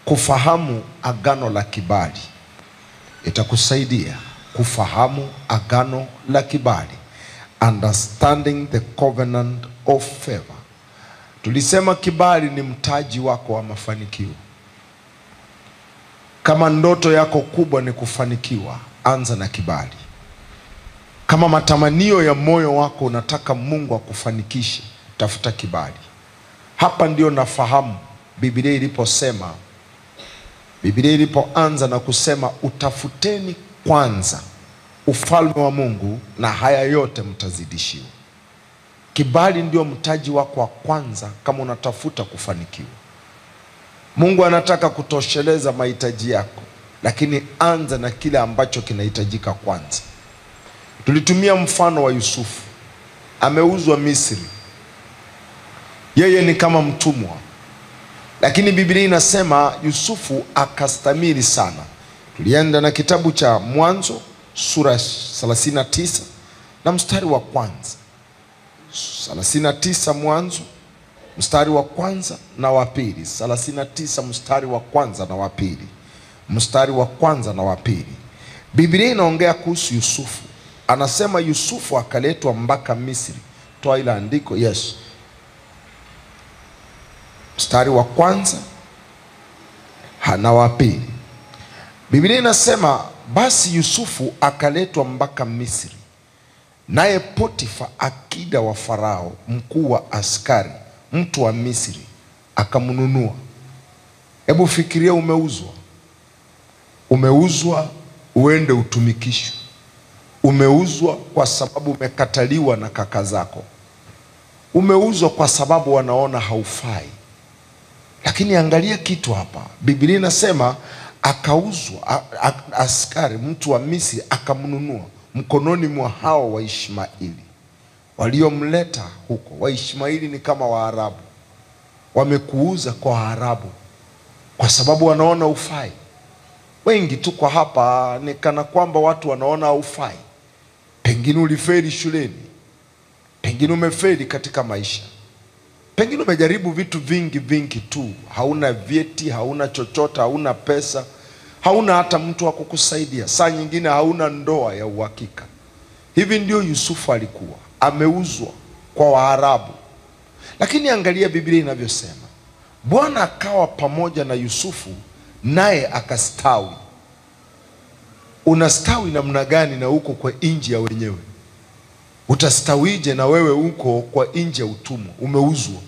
kufahamu agano la kibali. Itakusaidia kufahamu agano la kibali. Understanding the covenant of favor. Tulisema kibali ni mtaji wako wa mafanikio. Kama ndoto yako kubwa ni kufanikiwa, anza na kibali. Kama matamanio ya moyo wako unataka Mungu akufanikishe, tafuta kibali. Hapa ndio nafahamu Biblia ilipoanza na kusema utafuteni kwanza ufalme wa Mungu na haya yote mtazidishiwa. Kibali ndio mtaji wako wa kwanza kama unatafuta kufanikiwa. Mungu anataka kutosheleza mahitaji yako, lakini anza na kile ambacho kinahitajika kwanza. Tulitumia mfano wa Yusufu. Ameuzwa Misri. Yeye ni kama mtumwa. Lakini Biblia inasema Yusufu akastamili sana. Tulienda na kitabu cha Mwanzo sura 39 na mstari wa kwanza. 39 Mwanzo mstari wa kwanza na wa pili. 39 mstari wa kwanza na wa pili. Mstari wa kwanza na wa pili. Biblia inaongea kuhusu Yusufu. Anasema Yusufu akaletwa mpaka Misri. Toa ile andiko. Yes. Mstari wa kwanza na wa pili. Biblia inasema basi Yusufu akaletwa mpaka Misri. Naye Potifa akida wa Farao, mkuu wa askari, mtu wa Misri, akamnunua. Hebu fikiria, umeuzwa uende utumikishwe. Umeuzwa kwa sababu umekataliwa na kaka zako. Umeuzwa kwa sababu wanaona haufai. Lakini angalia kitu hapa. Biblia inasema akauzwa, askari mtu wa Misri akamnunua mkononi mwa hao Waishmaeli waliomleta huko. Waishmaeli ni kama Waarabu. Wamekuuza kwa Waarabu kwa sababu wanaona ufai. Wengi tuko hapa ni kana kwamba watu wanaona ufai. Pengine ulifeli shuleni. Pengine umefeli katika maisha. Pengine umejaribu vitu vingi tu. Hauna vyeti, hauna chochote, hauna pesa, hauna hata mtu wa kukusaidia. Saa nyingine hauna ndoa ya uhakika. Hivi ndio Yusufu alikuwa. Ameuzwa kwa Waarabu. Lakini angalia Biblia inavyosema. Bwana akawa pamoja na Yusufu, naye akastawi. Unastawi namna gani na uko kwa nchi ya wenyewe? Utastawije na wewe uko kwa nchi ya utumwa? Umeuzwa.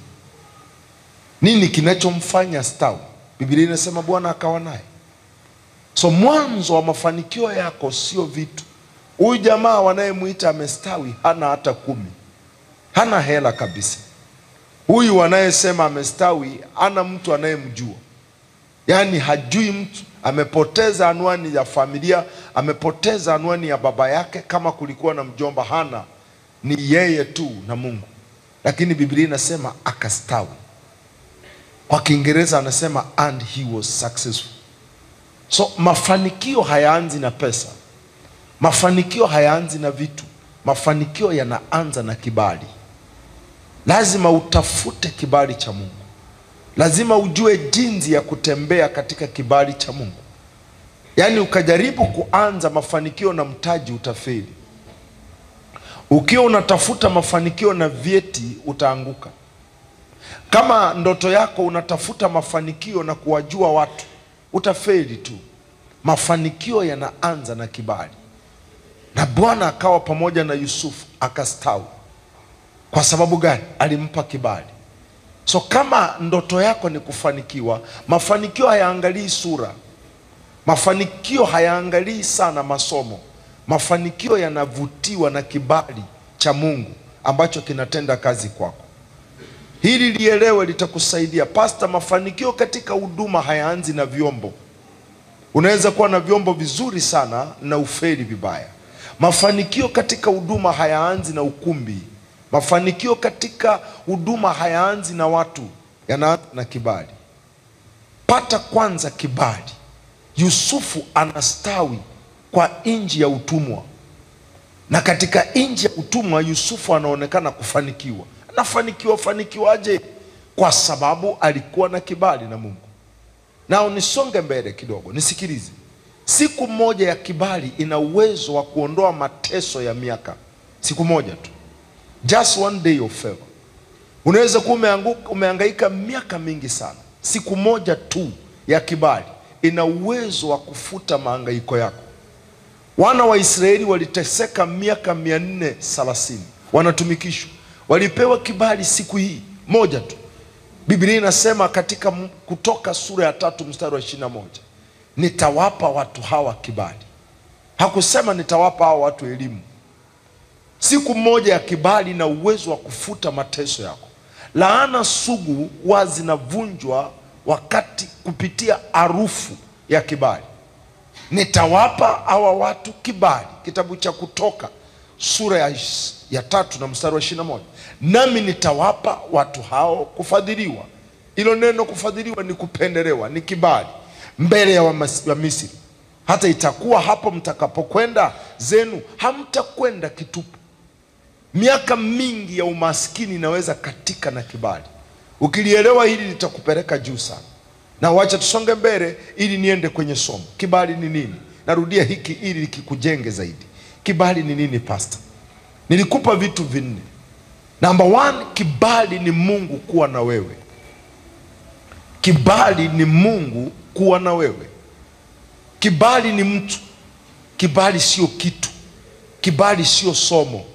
Nini kinachomfanya stawi? Biblia inasema Bwana akawa naye. So mwanzo wa mafanikio yako sio vitu. Huyu jamaa wanayemuita amestawi hana hata 10. Hana hela kabisa. Huyu wanayesema amestawi hana mtu anayemjua. Yaani hajui mtu. Amepoteza anwani ya familia, amepoteza anwani ya baba yake. Kama kulikuwa na mjomba, hana. Ni yeye tu na Mungu. Lakini Biblia inasema akastawi. Kwa Kiingereza anasema and he was successful. So mafanikio hayaanzi na pesa. Mafanikio hayaanzi na vitu. Mafanikio yanaanza na kibali. Lazima utafute kibali cha Mungu. Lazima ujue jinsi ya kutembea katika kibali cha Mungu. Yaani ukajaribu kuanza mafanikio na mtaji, utafeli. Ukiwa unatafuta mafanikio na vyeti, utaanguka. Kama ndoto yako unatafuta mafanikio na kuwajua watu, utafeli tu. Mafanikio yanaanza na kibali. Na Bwana akawa pamoja na Yusufu, akastawi. Kwa sababu gani? Alimpa kibali. So kama ndoto yako ni kufanikiwa, mafanikio hayaangalii sura. Mafanikio hayaangalii sana masomo. Mafanikio yanavutiwa na kibali cha Mungu ambacho kinatenda kazi kwako. Hili lielewe, litakusaidia. Pasta, mafanikio katika huduma hayaanzi na vyombo. Unaweza kuwa na vyombo vizuri sana na ufeli vibaya. Mafanikio katika huduma hayaanzi na ukumbi. Mafanikio katika huduma hayaanzi na watu, yanaanza na kibali. Pata kwanza kibali. Yusufu anastawi kwa nchi ya utumwa. Na katika nchi ya utumwa Yusufu anaonekana kufanikiwa. Anafanikiwaje? Kwa sababu alikuwa na kibali na Mungu. Na unisonge mbele kidogo, nisikilize. Siku moja ya kibali ina uwezo wa kuondoa mateso ya miaka. Siku moja tu. Just one day of favor. Unaweza kuwa umehangaika miaka mingi sana. Siku moja tu ya kibali ina uwezo wa kufuta mahangaiko yako. Wana wa Israeli waliteseka miaka 430. Wanatumikishwa. Walipewa kibali siku hii moja tu. Biblia inasema katika Kutoka sura ya 3 mstari wa 21, nitawapa watu hawa kibali. Hakusema nitawapa hawa watu elimu. Siku moja ya kibali na uwezo wa kufuta mateso yako. Laana sugu zinavunjwa wakati kupitia harufu ya kibali. Nitawapa hawa watu kibali. Kitabu cha Kutoka sura ya 3 na mstari wa 21. Nami nitawapa watu hao kufadhiliwa. Hilo neno kufadhiliwa ni kupendelewa, ni kibali mbele ya wa Misri. Hata itakuwa hapo mtakapokwenda zenu, hamtakwenda kitupu. Miaka mingi ya umaskini inaweza katika na kibali. Ukilielewa hili litakupeleka juu sana. Na wacha tusonge mbele ili niende kwenye somo. Kibali ni nini? Narudia hiki ili kikujenge zaidi. Kibali ni nini pastor? Nilikupa vitu vinne. Number 1, kibali ni Mungu kuwa na wewe. Kibali ni Mungu kuwa na wewe. Kibali ni mtu. Kibali sio kitu. Kibali sio somo.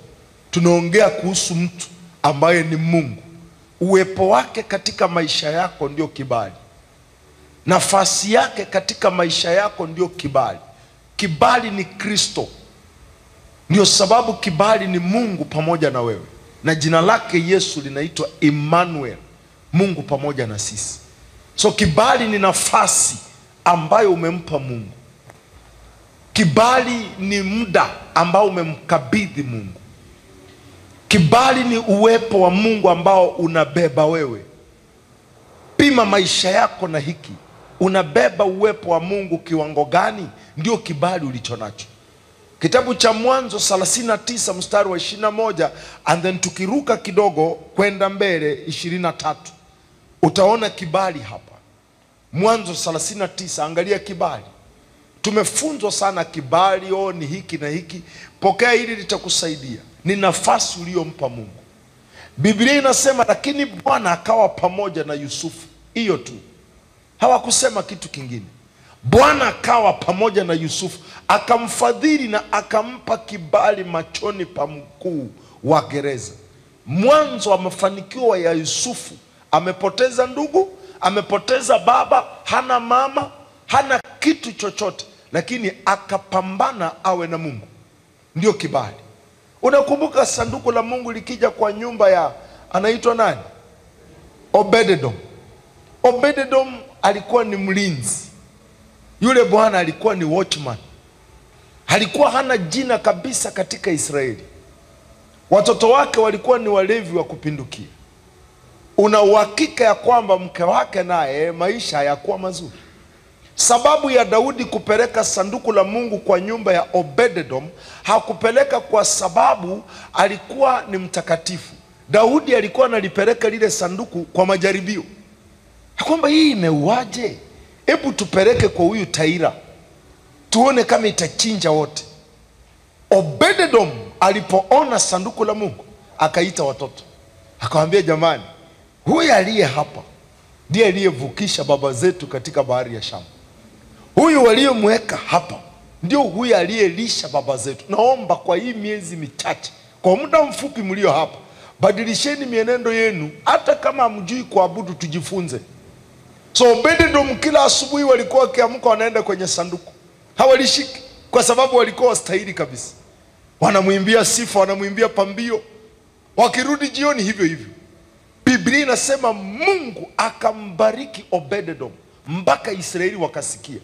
Tunaongea kuhusu mtu ambaye ni Mungu. Uwepo wake katika maisha yako ndio kibali. Nafasi yake katika maisha yako ndio kibali. Kibali ni Kristo. Ndio sababu kibali ni Mungu pamoja na wewe. Na jina lake Yesu linaitwa Emmanuel, Mungu pamoja na sisi. So kibali ni nafasi ambayo umempa Mungu. Kibali ni muda ambao umemkabidhi Mungu. Kibali ni uwepo wa Mungu ambao unabeba wewe. Pima maisha yako na hiki. Unabeba uwepo wa Mungu kiwango gani? Ndio kibali ulichonacho. Kitabu cha Mwanzo 39 mstari wa 21, and then tukiruka kidogo kwenda mbele 23. Utaona kibali hapa. Mwanzo 39, angalia kibali. Tumefunzwa sana kibali, ni hiki na hiki. Pokea hili litakusaidia. Ni nafasi uliyompa Mungu. Biblia inasema lakini Bwana akawa pamoja na Yusufu. Hiyo tu. Hawakusema kitu kingine. Bwana akawa pamoja na Yusufu, akamfadhili na akampa kibali machoni pa mkuu wa gereza. Mwanzo wa mafanikio ya Yusufu, amepoteza ndugu, amepoteza baba, hana mama, hana kitu chochote, lakini akapambana awe na Mungu. Ndio kibali. Unakumbuka sanduku la Mungu likija kwa nyumba ya anaitwa nani? Obededom. Obededom alikuwa ni mlinzi. Yule bwana alikuwa ni watchman. Alikuwa hana jina kabisa katika Israeli. Watoto wake walikuwa ni walevi wa kupindukia. Una uhakika ya kwamba mke wake naye maisha hayakuwa mazuri. Sababu ya Daudi kupeleka sanduku la Mungu kwa nyumba ya Obededom, hakupeleka kwa sababu alikuwa ni mtakatifu. Daudi alikuwa analipeleka lile sanduku kwa majaribio. Kwamba hii imeuaje? Hebu tupeleke kwa huyu Taira, tuone kama itachinja wote. Obededom alipoona sanduku la Mungu, akaita watoto. Akamwambia, jamani, huyu aliye hapa ndiye aliyevukisha baba zetu katika bahari ya Shamu. Huyu waliyemweka hapa ndio huyu aliyelisha baba zetu. Naomba kwa hii miezi michache, kwa muda mfupi mlio hapa, badilisheni mienendo yenu, hata kama hamjui kuabudu tujifunze. So Obededom kila asubuhi walikuwa wakiamka wanaenda kwenye sanduku. Hawalishiki kwa sababu walikuwa wastahili kabisa. Wanamwimbia sifa, wanamwimbia pambio. Wakirudi jioni hivyo hivyo. Biblia inasema Mungu akambariki Obededom mpaka Israeli wakasikia.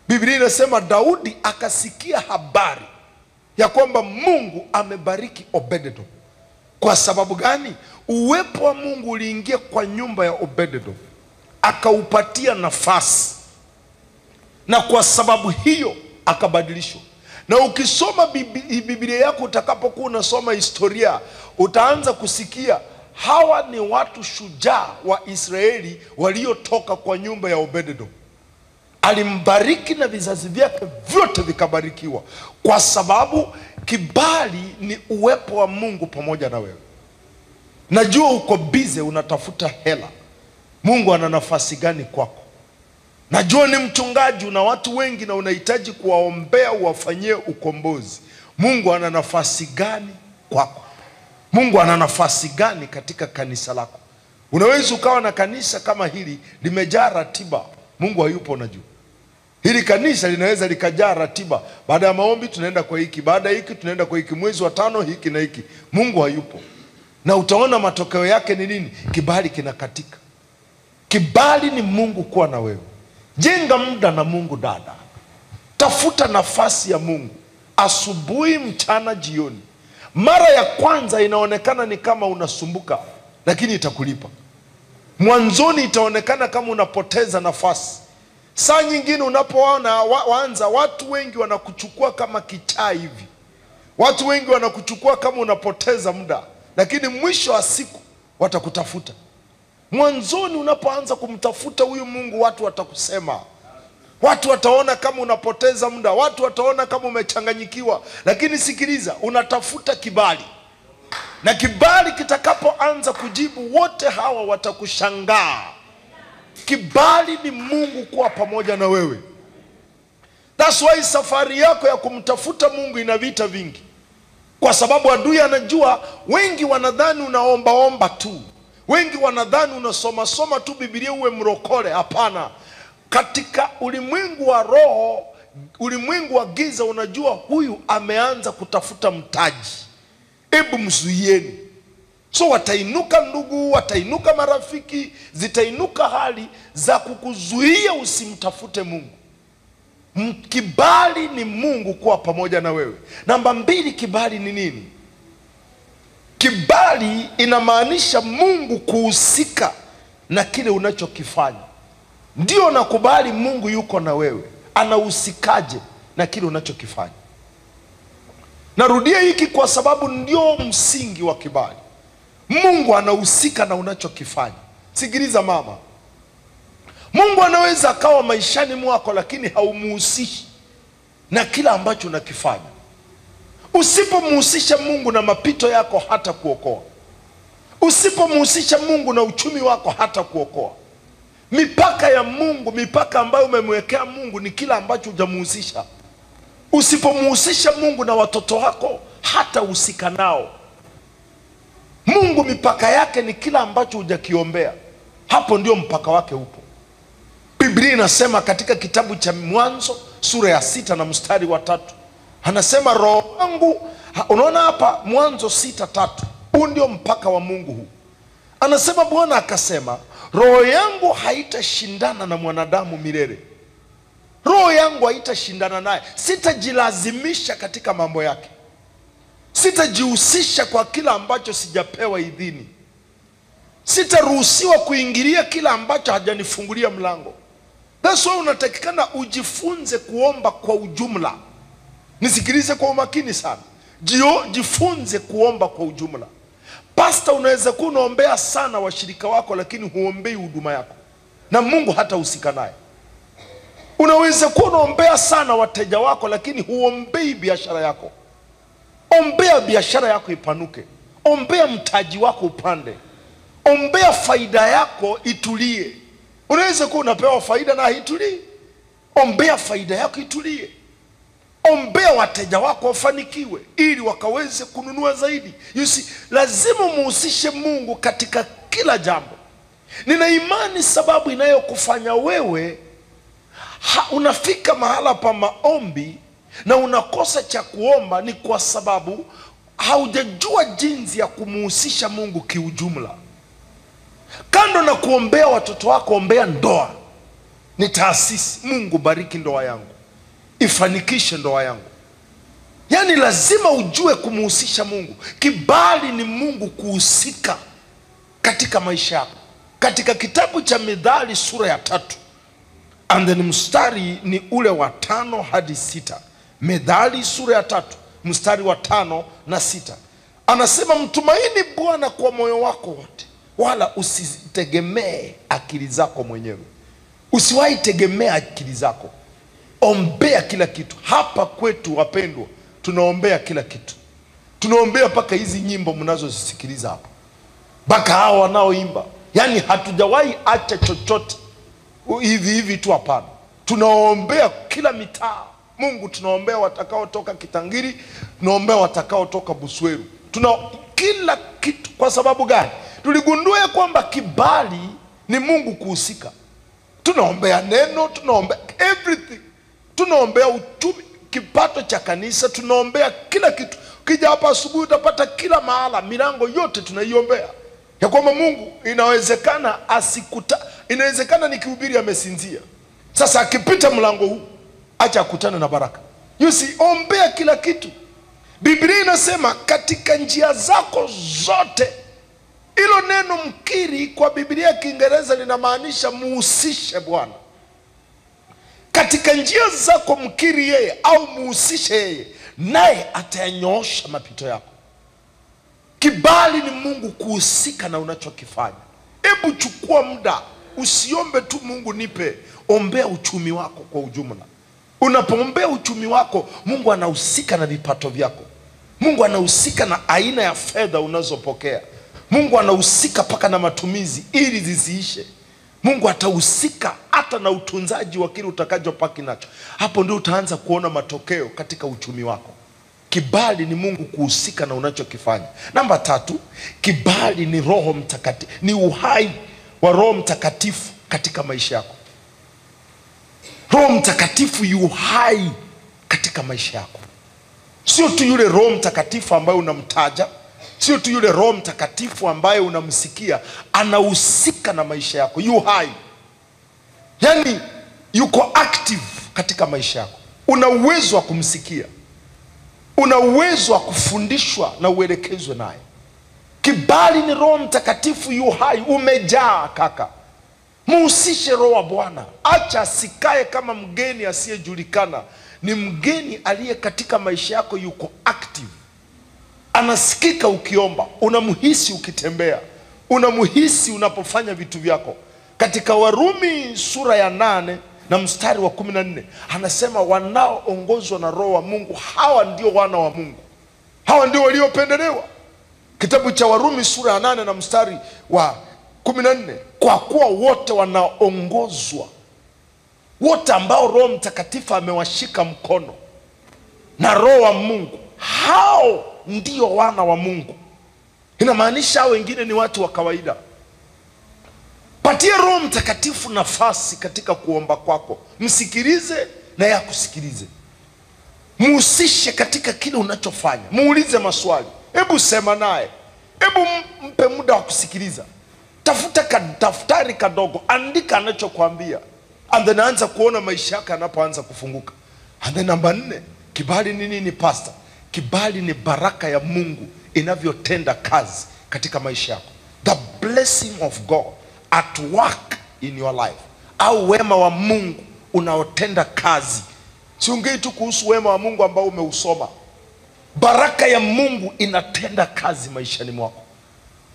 Biblia inasema Daudi akasikia habari ya kwamba Mungu amebariki Obededom. Kwa sababu gani? Uwepo wa Mungu uliingia kwa nyumba ya Obededom, akaupatia nafasi, na kwa sababu hiyo akabadilishwa. Na ukisoma Biblia yako, utakapokuwa unasoma historia, utaanza kusikia hawa ni watu shujaa wa Israeli waliotoka kwa nyumba ya Obededom. alimbariki na vizazi vyake vyote vikabarikiwa, kwa sababu kibali ni uwepo wa Mungu pamoja na wewe. Najua uko bize unatafuta hela. Mungu ana nafasi gani kwako? Najua ni mchungaji, una watu wengi na unahitaji kuwaombea uwafanyie ukombozi. Mungu ana nafasi gani kwako? Mungu ana nafasi gani katika kanisa lako? Unaweza ukawa na kanisa kama hili limejaa ratiba, Mungu hayupo. Unajua hili kanisa linaweza likajaa ratiba, baada ya maombi tunaenda kwa hiki, baada ya hiki tunaenda kwa hiki, mwezi wa 5 hiki na hiki. Mungu hayupo, na utaona matokeo yake ni nini? Kibali kinakatika. Kibali ni Mungu kuwa na wewe. Jenga muda na Mungu dada. Tafuta nafasi ya Mungu asubuhi, mchana, jioni. Mara ya kwanza inaonekana ni kama unasumbuka, lakini itakulipa. Mwanzoni itaonekana kama unapoteza nafasi. Saa nyingine unapoona waanza, watu wengi wanakuchukua kama kichaa hivi. Watu wengi wanakuchukua kama unapoteza muda, lakini mwisho wa siku watakutafuta. Mwanzoni unapoanza kumtafuta huyu Mungu, watu watakusema. Watu wataona kama unapoteza muda, watu wataona kama umechanganyikiwa. Lakini sikiliza, unatafuta kibali. Na kibali kitakapoanza kujibu, wote hawa watakushangaa. Kibali ni Mungu kuwa pamoja na wewe. That's why safari yako ya kumtafuta Mungu ina vita vingi. Kwa sababu adui anajua, wengi wanadhani unaomba tu. Wengi wanadhani unasoma tu Biblia uwe mrokole. Hapana. Katika ulimwengu wa roho, ulimwengu wa giza, unajua huyu ameanza kutafuta mtaji. Hebu mzuieni. So watainuka ndugu, watainuka marafiki, zitainuka hali za kukuzuia usimtafute Mungu. Kibali ni Mungu kuwa pamoja na wewe. Namba 2, kibali ni nini? Kibali inamaanisha Mungu kuhusika na kile unachokifanya. Ndio nakubali Mungu yuko na wewe. Anahusikaje na kile unachokifanya? Narudia hiki kwa sababu ndio msingi wa kibali. Mungu anahusika na unachokifanya. Sikiliza mama, Mungu anaweza akawa maishani mwako, lakini haumuhusishi na kila ambacho unakifanya. Usipomhusisha Mungu na mapito yako, hata kuokoa. Usipomhusisha Mungu na uchumi wako, hata kuokoa. Mipaka ya Mungu, mipaka ambayo umemwekea Mungu, ni kila ambacho hujamhusisha. Usipomhusisha Mungu na watoto wako, hata husika nao. Mungu mipaka yake ni kila ambacho hujakiombea. Hapo ndio mpaka wake upo. Biblia inasema katika kitabu cha Mwanzo sura ya 6 na mstari wa 3. Anasema roho wangu, unaona hapa Mwanzo 6:3. Huu ndio mpaka wa Mungu huu. Anasema Bwana akasema, roho yangu haitashindana na mwanadamu milele. Roho yangu haitashindana naye. Sitajilazimisha katika mambo yake. Sitajihusisha kwa kila ambacho sijapewa idhini. Sitaruhusiwa kuingilia kila ambacho hajanifungulia mlango. That's why unatakikana ujifunze kuomba kwa ujumla. Nisikilize kwa umakini sana. Jifunze kuomba kwa ujumla. Pastor, unaweza kuwa unaombea sana washirika wako, lakini huombei huduma yako, na Mungu hata husika naye. Unaweza kuwa unaombea sana wateja wako, lakini huombei biashara yako. Ombea biashara yako ipanuke. Ombea mtaji wako upande. Ombea faida yako itulie. Unaweza kuwa unapewa faida na haitulii. Ombea faida yako itulie. Ombea wateja wako wafanikiwe ili wakaweze kununua zaidi. You see, lazima muhusishe Mungu katika kila jambo. Nina imani sababu inayokufanya wewe unafika mahala pa maombi na unakosa cha kuomba ni kwa sababu haujajua jinsi ya kumuhusisha Mungu kiujumla. Kando na kuombea watoto wako, ombea ndoa. Ni taasisi. Mungu, bariki ndoa yangu, ifanikishe ndoa yangu. Yani lazima ujue kumuhusisha Mungu. Kibali ni Mungu kuhusika katika maisha yako. Katika kitabu cha Mithali sura ya 3, and then mstari ni ule wa 5 hadi 6. Mithali sura ya 3 mstari wa 5 na 6. Anasema, mtumaini Bwana kwa moyo wako wote, wala usitegemee akili zako mwenyewe. Usiwahi tegemea akili zako. Ombea kila kitu. Hapa kwetu wapendwa, tunaombea kila kitu. Tunaombea mpaka hizi nyimbo mnazozisikiliza hapa, mpaka hao wanaoimba. Yani hatujawahi acha chochote hivi hivi tu, hapana. Tunaombea kila mitaa. Mungu, tunaombea watakao toka Kitangiri, tunaombea watakao toka Busweru. Kila kitu. Kwa sababu gani? Tuligundua kwamba kibali ni Mungu kuhusika. Tunaombea neno, tunaombea everything. Tunaombea uchumi, kipato cha kanisa, tunaombea kila kitu. Ukija hapa asubuhi utapata kila mahala, milango yote tunaiombea. Ya kwamba Mungu inawezekana inawezekana nikihubiri amesinzia. Sasa akipita mlango huu, acha akutane na baraka. You see, ombea kila kitu. Biblia inasema katika njia zako zote. Hilo neno mkiri kwa Biblia ya Kiingereza linamaanisha muhusishe Bwana. Katika njia zako mkiri yeye au muhusishe yeye, naye atayanyoosha mapito yako. Kibali ni Mungu kuhusika na unachokifanya. Hebu chukua muda, usiombe tu Mungu nipe, ombea uchumi wako kwa ujumla. Unapoombea uchumi wako, Mungu anahusika na vipato vyako. Mungu anahusika na aina ya fedha unazopokea. Mungu anahusika paka na matumizi ili zisiishe. Mungu atahusika hata na utunzaji wa kile utakachopaki nacho. Hapo ndio utaanza kuona matokeo katika uchumi wako. Kibali ni Mungu kuhusika na unachokifanya. Namba 3, kibali ni Roho Mtakatifu, ni uhai wa Roho Mtakatifu katika maisha yako. Roho Mtakatifu yu hai katika maisha yako. Sio tu yule Roho Mtakatifu ambaye unamtaja, sio tu yule Roho Mtakatifu ambaye unamsikia, anahusika na maisha yako, yu hai. Yani yuko active katika maisha yako. Una uwezo wa kumsikia. Una uwezo wa kufundishwa na uelekezwe naye. Kibali ni Roho Mtakatifu yu hai, umejaa kaka. Muhusishe Roho wa Bwana. Acha asikae kama mgeni asiyejulikana. Ni mgeni aliye katika maisha yako, yuko active. Anasikika ukiomba, unamuhisi ukitembea, unamuhisi unapofanya vitu vyako. Katika Warumi sura ya 8 na mstari wa 14 anasema wanaoongozwa na Roho wa Mungu, hawa ndio wana wa Mungu. Hawa ndio waliopendelewa. Kitabu cha Warumi sura ya 8 na mstari wa 14, kwa kuwa wote wanaongozwa, wote ambao Roho Mtakatifu amewashika mkono na Roho wa Mungu, hao ndio wana wa Mungu. Inamaanisha hao wengine ni watu wa kawaida. Patia Roho Mtakatifu nafasi katika kuomba kwako. Msikilize na yeye akusikilize. Muhusishe katika kile unachofanya. Muulize maswali. Hebu sema naye. Hebu mpe muda wa kusikiliza. Tafuta daftari kadogo, andika anachokuambia. And then anza kuona maisha yako yanapoanza kufunguka. And then namba 4, kibali ni nini pastor? Kibali ni baraka ya Mungu inavyotenda kazi katika maisha yako. The blessing of God at work in your life. Au wema wa Mungu unaotenda kazi. Siongei tu kuhusu wema wa Mungu ambao umeusoma. Baraka ya Mungu inatenda kazi maishani mwako.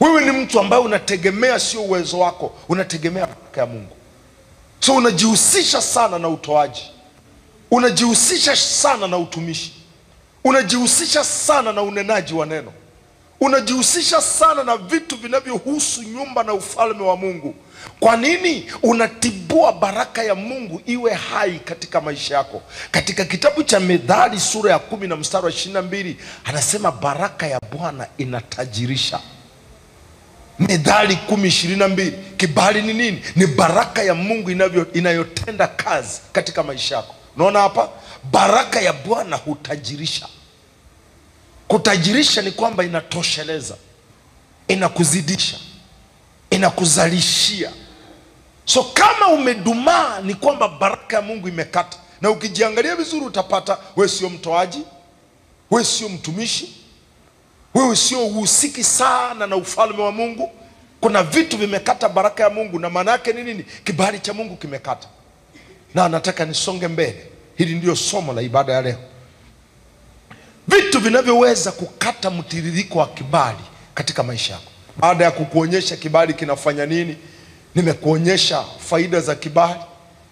Wewe ni mtu ambaye unategemea sio uwezo wako, unategemea baraka ya Mungu. So unajihusisha sana na utoaji. Unajihusisha sana na utumishi. Unajihusisha sana na unenaji wa neno. Unajihusisha sana na vitu vinavyohusu nyumba na ufalme wa Mungu. Kwa nini? Unatibua baraka ya Mungu iwe hai katika maisha yako. Katika kitabu cha Methali sura ya 10 na mstari wa 22 anasema baraka ya Bwana inatajirisha. Methali 10:22. Kibali ni nini? Ni baraka ya Mungu inayotenda kazi katika maisha yako. Unaona hapa? Baraka ya Bwana hutajirisha. Kutajirisha ni kwamba inatosheleza, inakuzidisha, inakuzalishia. So kama umedumaa ni kwamba baraka ya Mungu imekata. Na ukijiangalia vizuri utapata wewe sio mtoaji, wewe sio mtumishi, wewe sio uhusiki sana na ufalme wa Mungu. Kuna vitu vimekata baraka ya Mungu. Na maana yake ni nini? Kibali cha Mungu kimekata. Na nataka nisonge mbele. Hili ndio somo la ibada ya leo. Vitu vinavyoweza kukata mtiririko wa kibali katika maisha yako. Baada ya kukuonyesha kibali kinafanya nini, nimekuonyesha faida za kibali,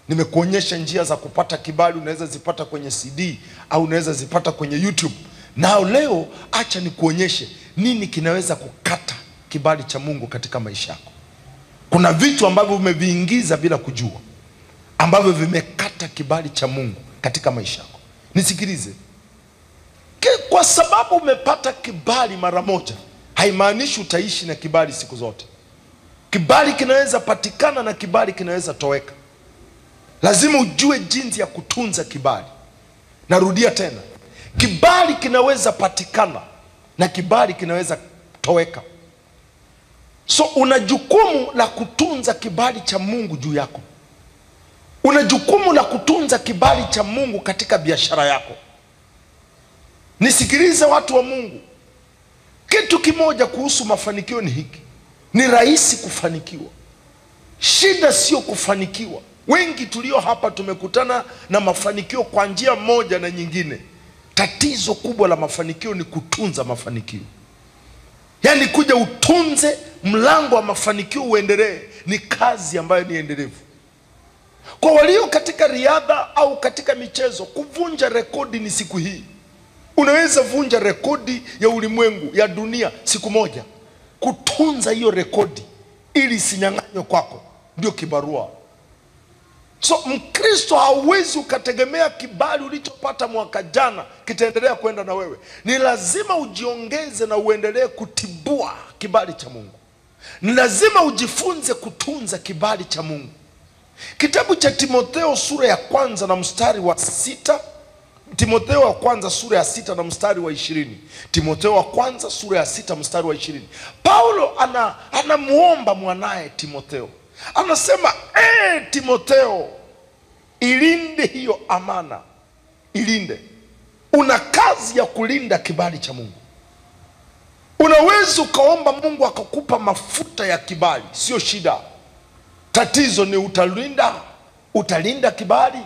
Nimekuonyesha njia za kupata kibali, unaweza zipata kwenye CD au unaweza zipata kwenye YouTube. Na leo acha nikuonyeshe nini kinaweza kukata kibali cha Mungu katika maisha yako. Kuna vitu ambavyo umeviingiza bila kujua, ambavyo vimekata kibali cha Mungu katika maisha yako. Nisikilize. Kwa sababu umepata kibali mara moja, haimaanishi utaishi na kibali siku zote. Kibali kinaweza patikana na kibali kinaweza toweka. Lazima ujue jinsi ya kutunza kibali. Narudia tena. Kibali kinaweza patikana na kibali kinaweza toweka. So una jukumu la kutunza kibali cha Mungu juu yako. Una jukumu la kutunza kibali cha Mungu katika biashara yako. Nisikilize watu wa Mungu. Kitu kimoja kuhusu mafanikio ni hiki. Ni rahisi kufanikiwa. Shida sio kufanikiwa. Wengi tulio hapa tumekutana na mafanikio kwa njia moja na nyingine. Tatizo kubwa la mafanikio ni kutunza mafanikio. Yaani kuja utunze mlango wa mafanikio uendelee, ni kazi ambayo ni endelevu. Kwa walio katika riadha au katika michezo, kuvunja rekodi ni siku hii. Unaweza vunja rekodi ya ulimwengu, ya dunia siku moja. Kutunza hiyo rekodi ili isinyang'anywe kwako ndio kibarua. So Mkristo hauwezi ukategemea kibali ulichopata mwaka jana kitaendelea kwenda na wewe. Ni lazima ujiongeze na uendelee kutibua kibali cha Mungu. Ni lazima ujifunze kutunza kibali cha Mungu. Kitabu cha Timotheo sura ya 1 na mstari wa 6. Timotheo wa 1 sura ya 6 na mstari wa 20. Timotheo wa 1 sura ya 6 mstari wa 20. Paulo anamuomba mwanae Timotheo. Anasema, Timotheo, ilinde hiyo amana. Ilinde. Una kazi ya kulinda kibali cha Mungu. Unaweza ukaomba Mungu akakupa mafuta ya kibali, sio shida. Tatizo ni utalinda kibali.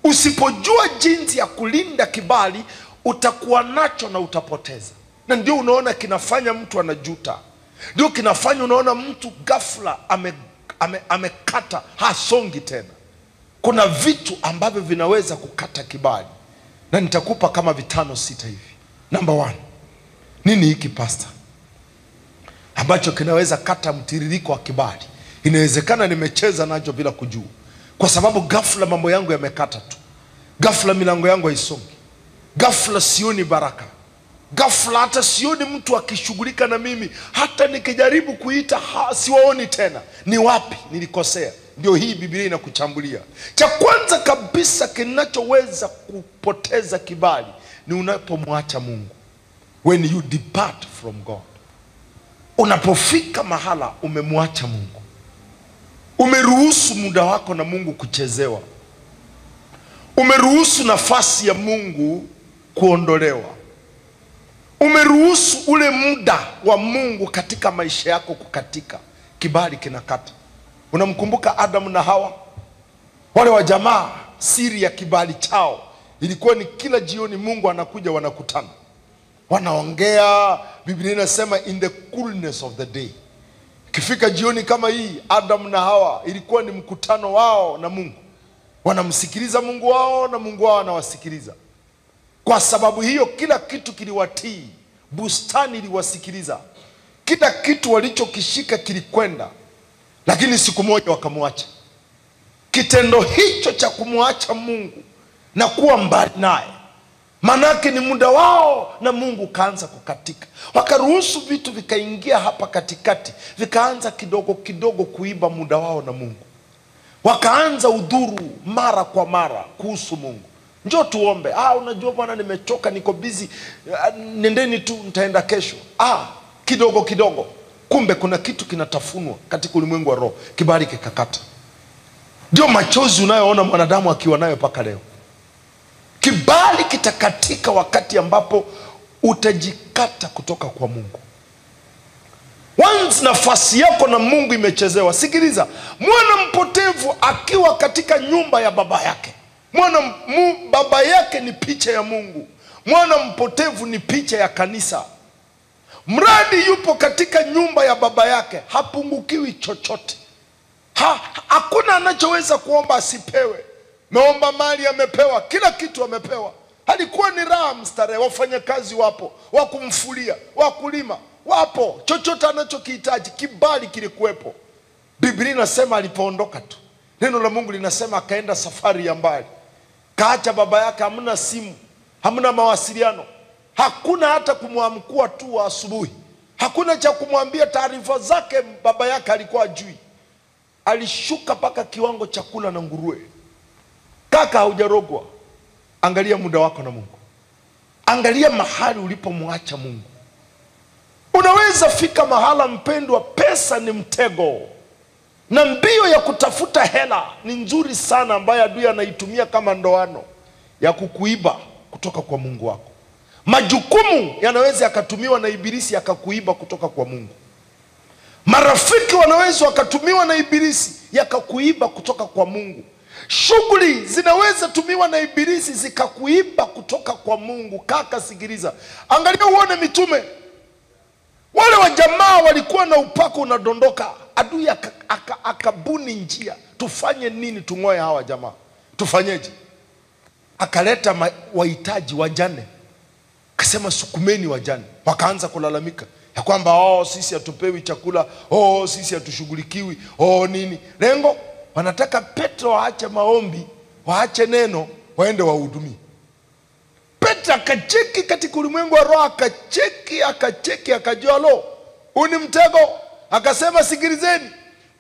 Usipojua jinsi ya kulinda kibali, utakuwa nacho na utapoteza. Na ndio unaona kinafanya mtu anajuta. Ndio kinafanya unaona mtu ghafla amekata, hasongi tena. Kuna vitu ambavyo vinaweza kukata kibali, na nitakupa kama 5-6 hivi. Number 1. Nini hiki pastor ambacho kinaweza kata mtiririko wa kibali? Inawezekana nimecheza nacho bila kujua, kwa sababu ghafla mambo yangu yamekata tu. Ghafla milango yangu haisongi. Ghafla sioni baraka. Ghafla hata sioni mtu akishughulika na mimi. Hata nikijaribu kuita siwaoni tena. Ni wapi nilikosea? Ndio hii Biblia inakuchambulia. Cha kwanza kabisa kinachoweza kupoteza kibali ni unapomwacha Mungu. When you depart from God. Unapofika mahala umemwacha Mungu. Umeruhusu muda wako na Mungu kuchezewa. Umeruhusu nafasi ya Mungu kuondolewa. Umeruhusu ule muda wa Mungu katika maisha yako kukatika. Kibali kinakata. Unamkumbuka Adam na Hawa? Wale wa jamaa, siri ya kibali chao ilikuwa ni kila jioni Mungu anakuja, wanakutana. Wanaongea, Biblia inasema in the coolness of the day. Kifika jioni kama hii, Adam na Hawa ilikuwa ni mkutano wao na Mungu. Wanamsikiliza Mungu wao na Mungu wao anawasikiliza. Kwa sababu hiyo kila kitu kiliwatii. Bustani iliwasikiliza. Kila kitu walichokishika kilikwenda. Lakini siku moja wakamwacha. Kitendo hicho cha kumwacha Mungu na kuwa mbali naye, manake ni muda wao na Mungu kaanza kukatika. Wakaruhusu vitu vikaingia hapa katikati, vikaanza kidogo kidogo kuiba muda wao na Mungu. Wakaanza udhuru mara kwa mara kuhusu Mungu. Njoo tuombe. Unajua bwana nimechoka, niko busy. Nendeni tu, nitaenda kesho. Kidogo kidogo. Kumbe kuna kitu kinatafunwa katika ulimwengu wa roho. Kibali kikakata. Ndio machozi unayoona mwanadamu akiwa nayo mpaka leo. Kibali kitakatika wakati ambapo utajikata kutoka kwa Mungu. Once nafasi yako na Mungu imechezewa. Sikiliza, mwana mpotevu akiwa katika nyumba ya baba yake, baba yake ni picha ya Mungu. Mwana mpotevu ni picha ya kanisa. Mradi yupo katika nyumba ya baba yake, hapungukiwi chochote. Hakuna anachoweza kuomba asipewe. Meomba mali amepewa, kila kitu amepewa. Halikuwa ni raha mstarehe, wafanyakazi wapo, wakumfulia, wakulima wapo, chochote anachokihitaji, kibali kilikuwepo. Biblia inasema alipoondoka tu, neno la Mungu linasema akaenda safari ya mbali. Kaacha baba yake, hamna simu, hamna mawasiliano. Hakuna hata kumwamkua tu wa asubuhi. Hakuna cha kumwambia taarifa zake baba yake alikuwa ajui. Alishuka paka kiwango cha kula na nguruwe. Kaka, haujarogwa. Angalia muda wako na Mungu. Angalia mahali ulipomwacha Mungu. Unaweza fika mahala mpendwa, pesa ni mtego. Na mbio ya kutafuta hela ni nzuri sana, ambayo adui anaitumia kama ndoano ya kukuiba kutoka kwa Mungu wako. Majukumu yanaweza yakatumiwa na ibilisi yakakuiba kutoka kwa Mungu. Marafiki wanaweza wakatumiwa na ibilisi yakakuiba kutoka kwa Mungu. Shughuli zinaweza tumiwa na ibilisi zikakuiba kutoka kwa Mungu. Kaka, sikiliza. Angalia uone mitume. Wale wa jamaa walikuwa na upako unadondoka. Adui akabuni njia. Tufanye nini tung'oe hawa jamaa? Tufanyeje? Akaleta wahitaji, wajane. Akasema sukumeni wajane. Wakaanza kulalamika ya kwamba sisi hatupewi chakula, sisi hatushughulikiwi, nini. Lengo, wanataka Petro waache maombi, waache neno, waende wahudumie. Petro akacheki katika ulimwengu wa roho, akacheki akajua huu ni mtego. Akasema sikilizeni,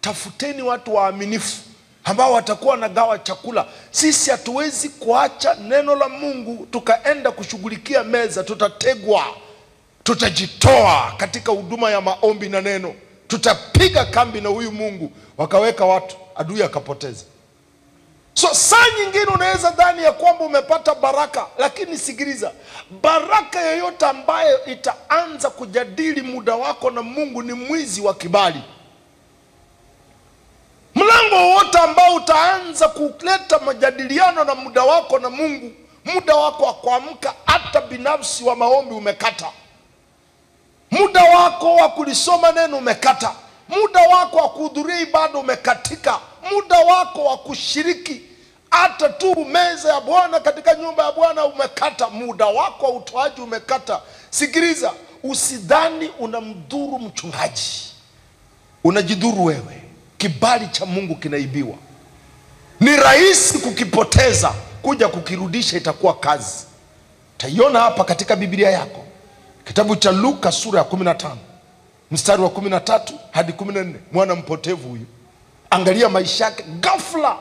tafuteni watu waaminifu ambao watakuwa wanagawa chakula. Sisi hatuwezi kuacha neno la Mungu tukaenda kushughulikia meza. Tutategwa. Tutajitoa katika huduma ya maombi na neno. Tutapiga kambi na huyu Mungu. Wakaweka watu, adui akapoteza. So saa nyingine unaweza dhani ya kwamba umepata baraka, lakini sikiliza, baraka yoyote ambayo itaanza kujadili muda wako na Mungu ni mwizi wa kibali. Mlango wote ambao utaanza kuleta majadiliano na muda wako na Mungu, muda wako wa kuamka hata binafsi wa maombi umekata. Muda wako wa kulisoma neno umekata. Muda wako wa kuhudhuria ibada umekatika. Muda wako wa kushiriki hata tu meza ya Bwana katika nyumba ya Bwana umekata. Muda wako wa utoaji umekata. Sikiliza, usidhani unamdhuru mchungaji, unajidhuru wewe. Kibali cha Mungu kinaibiwa. Ni rahisi kukipoteza, kuja kukirudisha itakuwa kazi. Utaiona hapa katika Biblia yako. Kitabu cha Luka sura ya 15 mstari wa 13 hadi 14. Mwana mpotevu huyu, angalia maisha yake ghafla.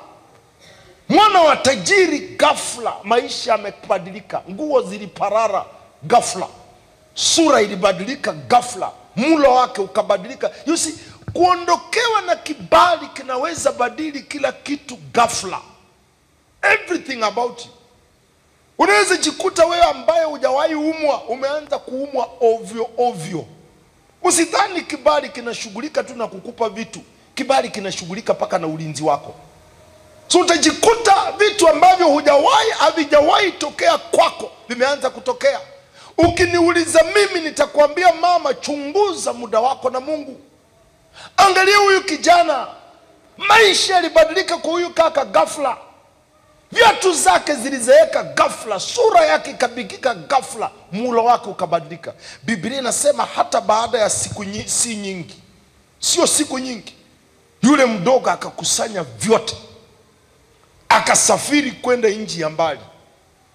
Mwana wa tajiri ghafla maisha yamebadilika. Nguo ziliparara ghafla. Sura ilibadilika ghafla. Mlo wake ukabadilika. You see, kuondokewa na kibali kinaweza badili kila kitu ghafla. Everything about you. Unaweza jikuta wewe ambaye hujawahi umwa, umeanza kuumwa ovyo ovyo. Usidhani kibali kinashughulika tu na kukupa vitu. Kibali kinashughulika paka na ulinzi wako. So utajikuta vitu ambavyo havijawahi tokea kwako vimeanza kutokea. Ukiniuliza mimi nitakwambia, mama, chunguza muda wako na Mungu. Angalia huyu kijana, maisha yalibadilika kwa huyu kaka ghafla. Viatu zake zilizeeka ghafla, sura yake ikabikika ghafla, mlo wake ukabadilika. Biblia inasema hata baada ya siku sio siku nyingi, yule mdogo akakusanya vyote, akasafiri kwenda nchi ya mbali,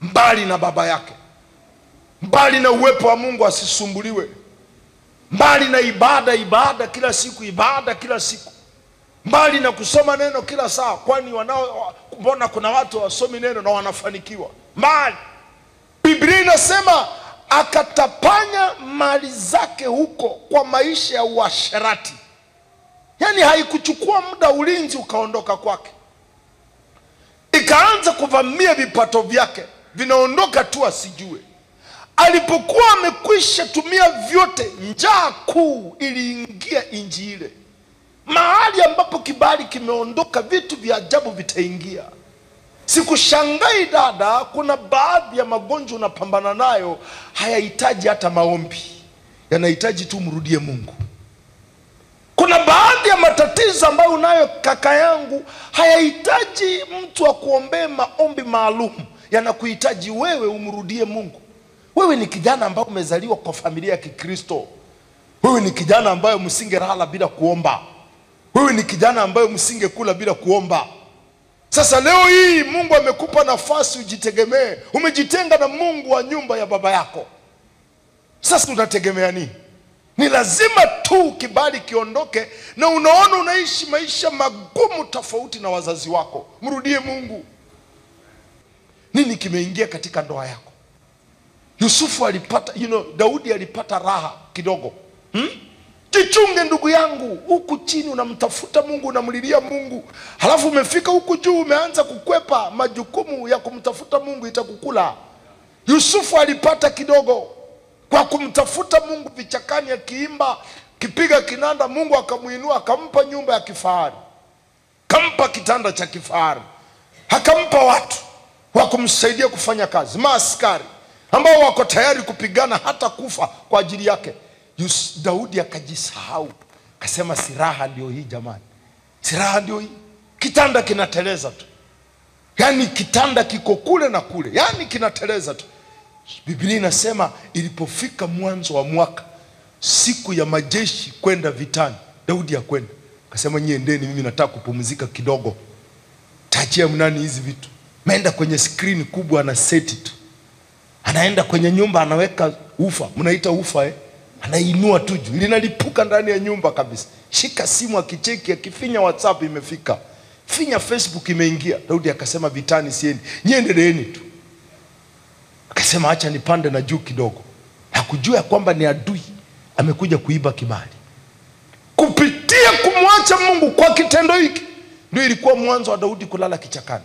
mbali na baba yake, mbali na uwepo wa Mungu asisumbuliwe, mbali na ibada kila siku, kila siku, mbali na kusoma neno kila saa. Kwani mbona kuna watu wasomi neno na wanafanikiwa? Mbali. Biblia inasema akatapanya mali zake huko kwa maisha ya uasherati. Yani haikuchukua muda ulinzi ukaondoka kwake. Ikaanza kuvamia vipato vyake, vinaondoka tu asijue. Alipokuwa amekwisha tumia vyote, njaa kuu iliingia nchi ile. Mahali ambapo kibali kimeondoka, vitu vya ajabu vitaingia. Sikushangai dada, kuna baadhi ya magonjwa unapambana nayo hayahitaji hata maombi, yanahitaji tu mrudie Mungu. Kuna baadhi haya matatizo ambayo unayo kaka yangu hayahitaji mtu akuombee maombi maalum, yanakuhitaji wewe umrudie Mungu. Wewe ni kijana ambaye umezaliwa kwa familia ya Kikristo. Wewe ni kijana ambaye msingelala bila kuomba. Wewe ni kijana ambaye msingekula bila kuomba. Sasa leo hii Mungu amekupa nafasi ujitegemee. Umejitenga na Mungu wa nyumba ya baba yako. Sasa unategemea nini? Ni lazima tu kibali kiondoke, na unaona unaishi maisha magumu tofauti na wazazi wako. Mrudie Mungu. Nini kimeingia katika ndoa yako? Yusufu alipata, Daudi alipata raha kidogo. Jichunge ndugu yangu, huku chini unamtafuta Mungu, unamlilia Mungu. Halafu umefika huku juu umeanza kukwepa majukumu ya kumtafuta Mungu, itakukula. Yusufu alipata kidogo kwa kumtafuta Mungu vichakani, akiimba, kipiga kinanda, Mungu akamuinua, akampa nyumba ya kifahari, akampa kitanda cha kifahari, akampa watu wa kumsaidia kufanya kazi, maaskari ambao wako tayari kupigana hata kufa kwa ajili yake. Daudi akajisahau, akasema siraha ndio hii jamani, siraha ndio hii. Kitanda kinateleza tu, yani kitanda kiko kule na kule, yani kinateleza tu. Biblia inasema ilipofika mwanzo wa mwaka, siku ya majeshi kwenda vitani, Daudi akwenda, akasema niendeni, mimi nataka kupumzika kidogo. Taachia mnani hizi vitu. Maenda kwenye screen kubwa, ana seti tu. Anaenda kwenye nyumba, anaweka ufa, mnaita ufa anainua tu juu, linalipuka ndani ya nyumba kabisa. Shika simu, akicheki, akifinya WhatsApp imefika, finya Facebook imeingia. Daudi akasema vitani siendi, niendeleeni tu. Akasema acha nipande na juu kidogo. Hakujua kwamba ni adui amekuja kuiba kibali. Kupitia kumwacha Mungu kwa kitendo hiki, ndio ilikuwa mwanzo wa Daudi kulala kichakani.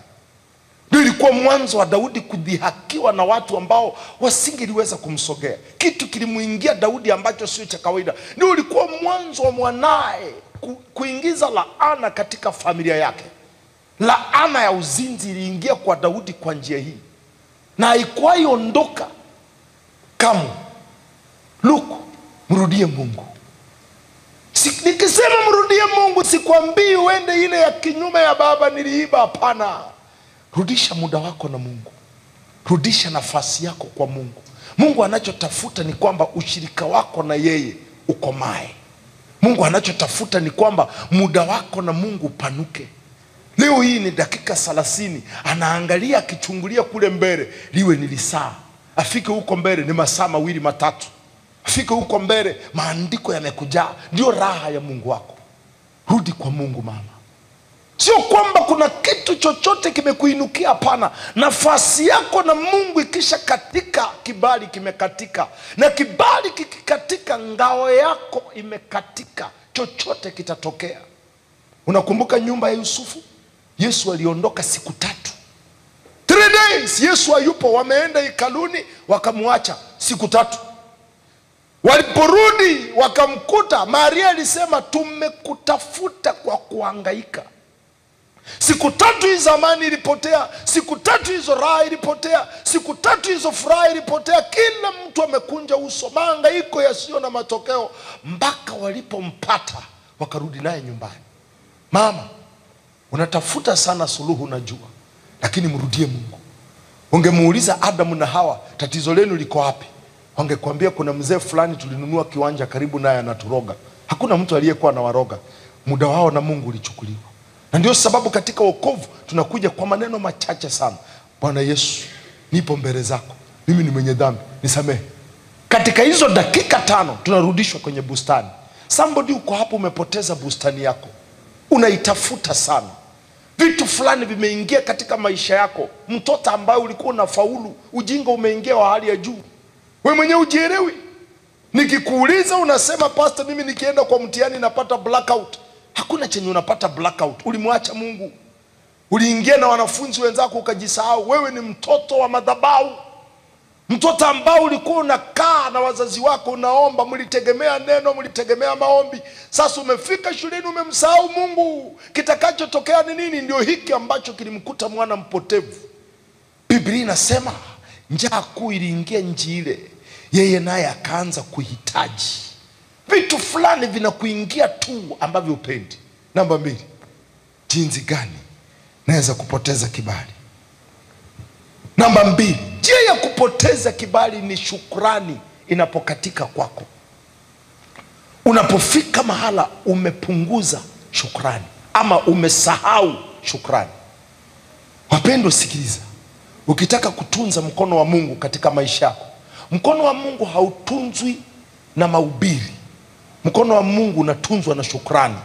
Ndio ilikuwa mwanzo wa Daudi kudhihakiwa na watu ambao wasingeliweza kumsogea. Kitu kilimuingia Daudi ambacho sio cha kawaida. Ndio ulikuwa mwanzo wa mwanae kuingiza laana katika familia yake. Laana ya uzinzi iliingia kwa Daudi kwa njia hii, na haikuwahi ondoka kamwe. Mrudie Mungu. Nikisema mrudie Mungu, sikwambii uende ile ya kinyume ya baba niliiba, hapana. Rudisha muda wako na Mungu. Rudisha nafasi yako kwa Mungu. Mungu anachotafuta ni kwamba ushirika wako na yeye ukomae. Mungu anachotafuta ni kwamba muda wako na Mungu upanuke. Leo hii ni dakika 30, anaangalia, akichungulia kule mbele, liwe ni lisaa. Afike huko mbele ni masaa 2 3. Afike huko mbele maandiko yamekujaa. Ndio raha ya Mungu wako. Rudi kwa Mungu mama. Sio kwamba kuna kitu chochote kimekuinukia, hapana. Nafasi yako na Mungu ikisha katika, kibali kimekatika. Na kibali kikikatika, ngao yako imekatika. Chochote kitatokea. Unakumbuka nyumba ya Yusufu? Yesu aliondoka siku 3. 3 days Yesu hayupo, wameenda hekaluni wakamuacha siku 3. Waliporudi wakamkuta, Maria alisema tumekutafuta kwa kuhangaika. Siku 3 hizo amani ilipotea, siku 3 hizo raha ilipotea, siku 3 hizo furaha ilipotea. Kila mtu amekunja uso, mahangaiko yasiyo na matokeo, mpaka walipompata wakarudi naye nyumbani. Mama, unatafuta sana suluhu najua, lakini mrudie Mungu. Ungemuuliza Adamu na Hawa, tatizo lenu liko wapi? Wangekwambia kuna mzee fulani tulinunua kiwanja karibu naye anaturoga. Hakuna mtu aliyekuwa na waroga. Muda wao na Mungu ulichukuliwa. Na ndio sababu katika wokovu tunakuja kwa maneno machache sana. Bwana Yesu, nipo mbele zako, mimi ni mwenye dhambi, nisamehe. Katika hizo dakika 5 tunarudishwa kwenye bustani. Somebody uko hapo, umepoteza bustani yako, unaitafuta sana. Vitu fulani vimeingia katika maisha yako. Mtoto ambaye ulikuwa unafaulu, ujinga umeingia wa hali ya juu. Wewe mwenyewe ujielewi. Nikikuuliza unasema pastor, mimi nikienda kwa mtihani napata blackout. Hakuna chenye unapata blackout. Ulimwacha Mungu. Uliingia na wanafunzi wenzako ukajisahau. Wewe ni mtoto wa madhabahu. Mtoto ambao ulikuwa unakaa na wazazi wako unaomba, mlitegemea neno, mlitegemea maombi. Sasa umefika shuleni umemsahau Mungu. Kitakachotokea ni nini? Ndio hiki ambacho kilimkuta mwana mpotevu. Biblia inasema njaa kuu iliingia nchi ile, yeye naye akaanza kuhitaji. Vitu fulani vinakuingia tu ambavyo upendi. Namba 2, jinsi gani naweza kupoteza kibali? Namba 2, njia ya kupoteza kibali ni shukrani inapokatika kwako. Unapofika mahala umepunguza shukrani ama umesahau shukrani. Wapendwa, sikiliza. Ukitaka kutunza mkono wa Mungu katika maisha yako, mkono wa Mungu hautunzwi na mahubiri. Mkono wa Mungu unatunzwa na shukrani.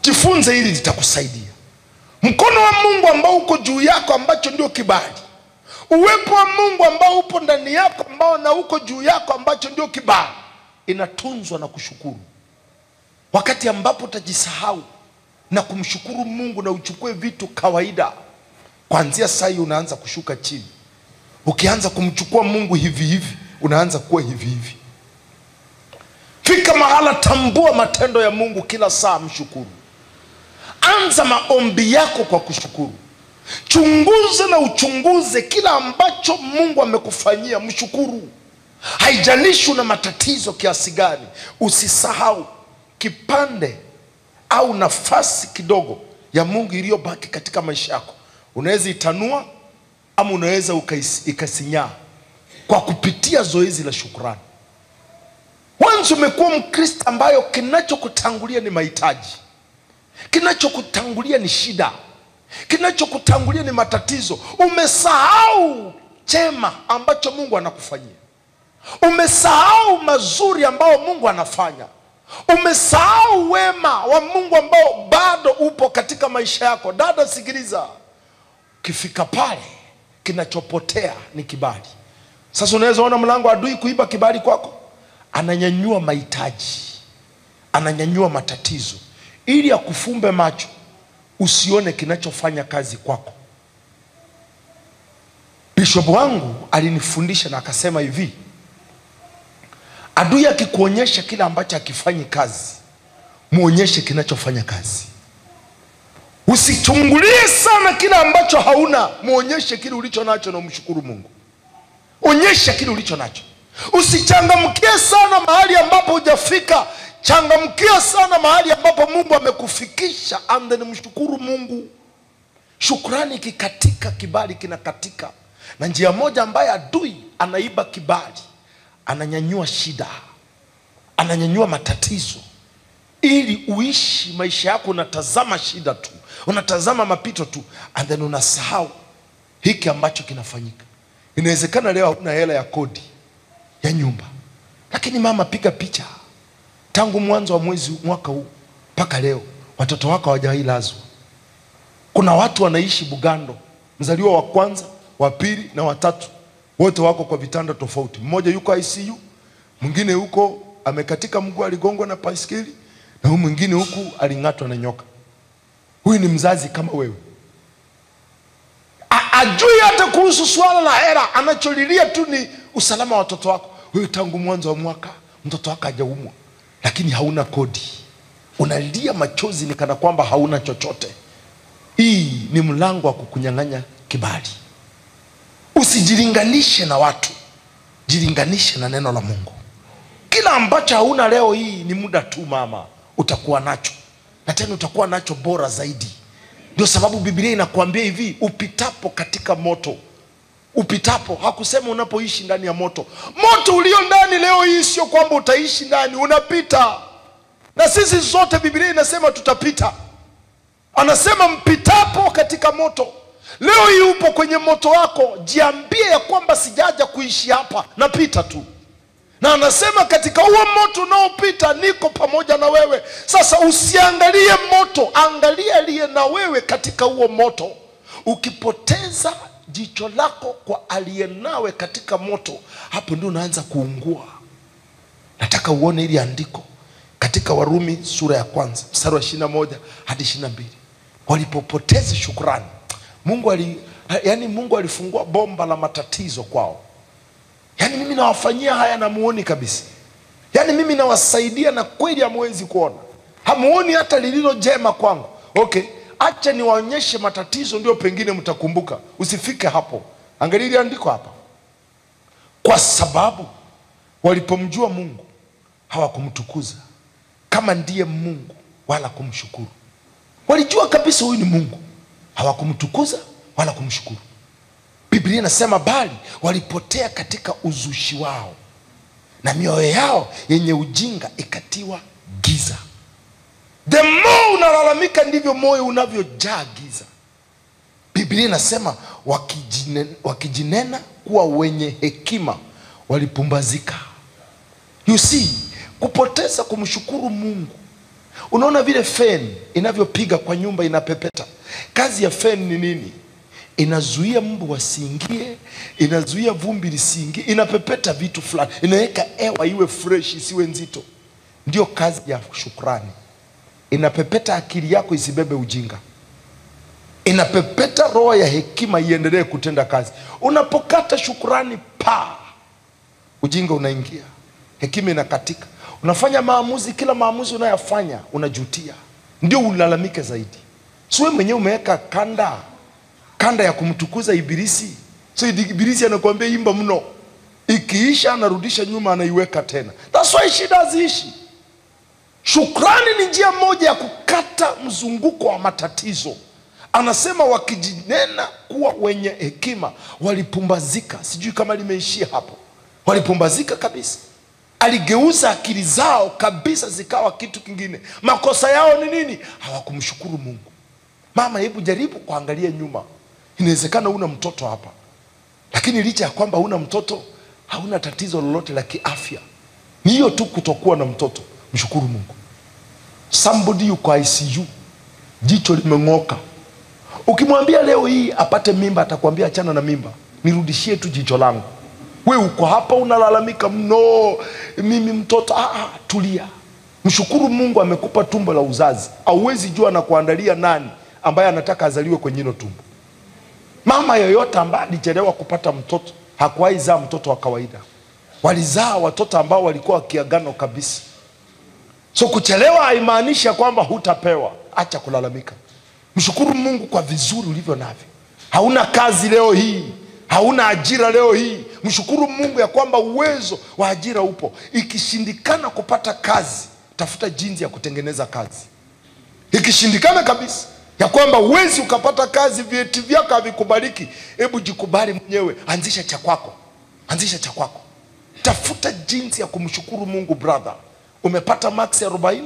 Jifunze hili, litakusaidia. Mkono wa Mungu ambao uko juu yako, ambacho ndio kibali. Uwepo wa Mungu ambao upo ndani yako, ambao na uko juu yako, ambacho ndio kibali, inatunzwa na kushukuru. Wakati ambapo utajisahau na kumshukuru Mungu na uchukue vitu kawaida, kuanzia saa hii unaanza kushuka chini. Ukianza kumchukua Mungu hivi hivi, unaanza kuwa hivi hivi. Fika mahala, tambua matendo ya Mungu kila saa, mshukuru. Anza maombi yako kwa kushukuru. Chunguze na uchunguze kila ambacho Mungu amekufanyia, mshukuru. Haijalishi una matatizo kiasi gani, usisahau kipande au nafasi kidogo ya Mungu iliyobaki katika maisha yako. Unaweza itanua ama unaweza ikasinyaa kwa kupitia zoezi la shukrani. Once umekuwa Mkristo ambayo kinachokutangulia ni mahitaji, kinachokutangulia ni shida, kinachokutangulia ni matatizo, umesahau chema ambacho Mungu anakufanyia. Umesahau mazuri ambao Mungu anafanya. Umesahau wema wa Mungu ambao bado upo katika maisha yako. Dada, sikiliza. Ukifika pale, kinachopotea ni kibali. Sasa unaweza ona mlango adui kuiba kibali kwako. Ananyanyua mahitaji, ananyanyua matatizo, ili akufumbe macho usione kinachofanya kazi kwako. Bishop wangu alinifundisha na akasema hivi: adui akikuonyesha kila ambacho hakifanyi kazi, muonyeshe kinachofanya kazi. Usichungulie sana kila ambacho hauna, muonyeshe kile ulicho nacho na umshukuru Mungu. Onyesha kile ulicho nacho. Usichangamkie sana mahali ambapo hujafika. Changamkia sana mahali ambapo Mungu amekufikisha, and then mshukuru Mungu. Shukrani kikatika, kibali kinakatika. Na njia moja ambaye adui anaiba kibali, ananyanyua shida, ananyanyua matatizo, ili uishi maisha yako unatazama shida tu, unatazama mapito tu, and then unasahau hiki ambacho kinafanyika. Inawezekana leo huna hela ya kodi ya nyumba, lakini mama, piga picha tangu mwanzo wa mwaka huu mpaka leo watoto wako hawajailazwa. Kuna watu wanaishi Bugando, mzaliwa wa kwanza, wa pili na wa tatu, wote wako kwa vitanda tofauti. Mmoja yuko ICU, mwingine huko amekatika mguu, aligongwa na baiskeli, na huyu mwingine huku aling'atwa na nyoka. Huyu ni mzazi kama wewe. Ajui hata kuhusu swala la hela, anacholilia tu ni usalama wa watoto wako. Wewe tangu mwanzo wa mwaka mtoto wako hajaumwa, lakini hauna kodi. Unalia machozi ni kana kwamba hauna chochote. Hii ni mlango wa kukunyang'anya kibali. Usijilinganishe na watu, jilinganishe na neno la Mungu. Kila ambacho hauna leo hii ni muda tu mama, utakuwa nacho, na tena utakuwa nacho bora zaidi. Ndio sababu Biblia inakuambia hivi: upitapo katika moto. Upitapo, hakusema unapoishi ndani ya moto. Moto ulio ndani leo hii sio kwamba utaishi ndani, unapita. Na sisi zote Biblia inasema tutapita. Anasema mpitapo katika moto. Leo hii upo kwenye moto wako, jiambie ya kwamba sijaja kuishi hapa, napita tu. Na anasema katika huo moto unaopita niko pamoja na wewe. Sasa usiangalie moto, angalia aliye na wewe katika huo moto. Ukipoteza jicho lako kwa aliye nawe katika moto, hapo ndio unaanza kuungua. Nataka uone ili andiko katika Warumi sura ya 1 mstari wa 21 hadi 22. Walipopoteza shukrani, Mungu alifungua bomba la matatizo kwao. Yani mimi nawafanyia haya na muoni kabisa. Yani mimi nawasaidia na kweli hamwezi kuona. Hamuoni hata lililo jema kwangu. Okay, acha niwaonyeshe matatizo ndio pengine mtakumbuka. Usifike hapo. Angalia andiko hapa. Kwa sababu walipomjua Mungu hawakumtukuza kama ndiye Mungu wala kumshukuru. Walijua kabisa huyu ni Mungu, hawakumtukuza wala kumshukuru. Biblia inasema bali walipotea katika uzushi wao, na mioyo yao yenye ujinga ikatiwa giza. The more unalalamika ndivyo moyo unavyojaa giza. Biblia inasema wakijinena kuwa wenye hekima walipumbazika. You see, kupoteza kumshukuru Mungu. Unaona vile feni inavyopiga kwa nyumba inapepeta. Kazi ya feni ni nini? Inazuia mbu wasiingie, inazuia vumbi lisiingie, inapepeta vitu fulani, inaweka hewa iwe fresh, isiwe nzito. Ndio kazi ya shukrani. Inapepeta akili yako isibebe ujinga. Inapepeta roho ya hekima iendelee kutenda kazi. Unapokata shukrani, ujinga unaingia, hekima inakatika. Unafanya maamuzi, kila maamuzi unayofanya unajutia, ndio ulalamike zaidi. Siwe mwenyewe umeweka kanda ya kumtukuza ibilisi. So ibilisi anakuambia imba mno, ikiisha anarudisha nyuma, anaiweka tena. That's why shida haziishi. Shukrani ni njia moja ya kukata mzunguko wa matatizo. Anasema wakijinena kuwa wenye hekima walipumbazika. Sijui kama limeishia hapo. Walipumbazika kabisa. Aligeuza akili zao kabisa zikawa kitu kingine. Makosa yao ni nini? Hawakumshukuru Mungu. Mama, hebu jaribu kuangalia nyuma. Inawezekana una mtoto hapa, lakini licha ya kwamba una mtoto, hauna tatizo lolote la kiafya. Ni hiyo tu kutokuwa na mtoto. Mshukuru Mungu. Somebody yuko ICU, jicho limeng'oka. Ukimwambia leo hii apate mimba, atakwambia achana na mimba, nirudishie tu jicho langu. We uko hapa unalalamika mno, mimi mtoto. Tulia. Mshukuru Mungu amekupa tumbo la uzazi. Hauwezi jua na kuandalia nani ambaye anataka azaliwe kwenye hilo tumbo. Mama yoyote ambaye alichelewa kupata mtoto hakuwahi zaa mtoto wa kawaida. Walizaa watoto ambao walikuwa kiagano kabisa. So kuchelewa haimaanishi kwamba hutapewa. Acha kulalamika. Mshukuru Mungu kwa vizuri ulivyo navyo. Hauna kazi leo hii, hauna ajira leo hii, mshukuru Mungu ya kwamba uwezo wa ajira upo. Ikishindikana kupata kazi, tafuta jinsi ya kutengeneza kazi. Ikishindikana kabisa ya kwamba uwezi ukapata kazi, vyeti vyako havikubaliki, hebu jikubali mwenyewe, anzisha cha kwako. Anzisha cha kwako. Tafuta jinsi ya kumshukuru Mungu. Brother, umepata max 40,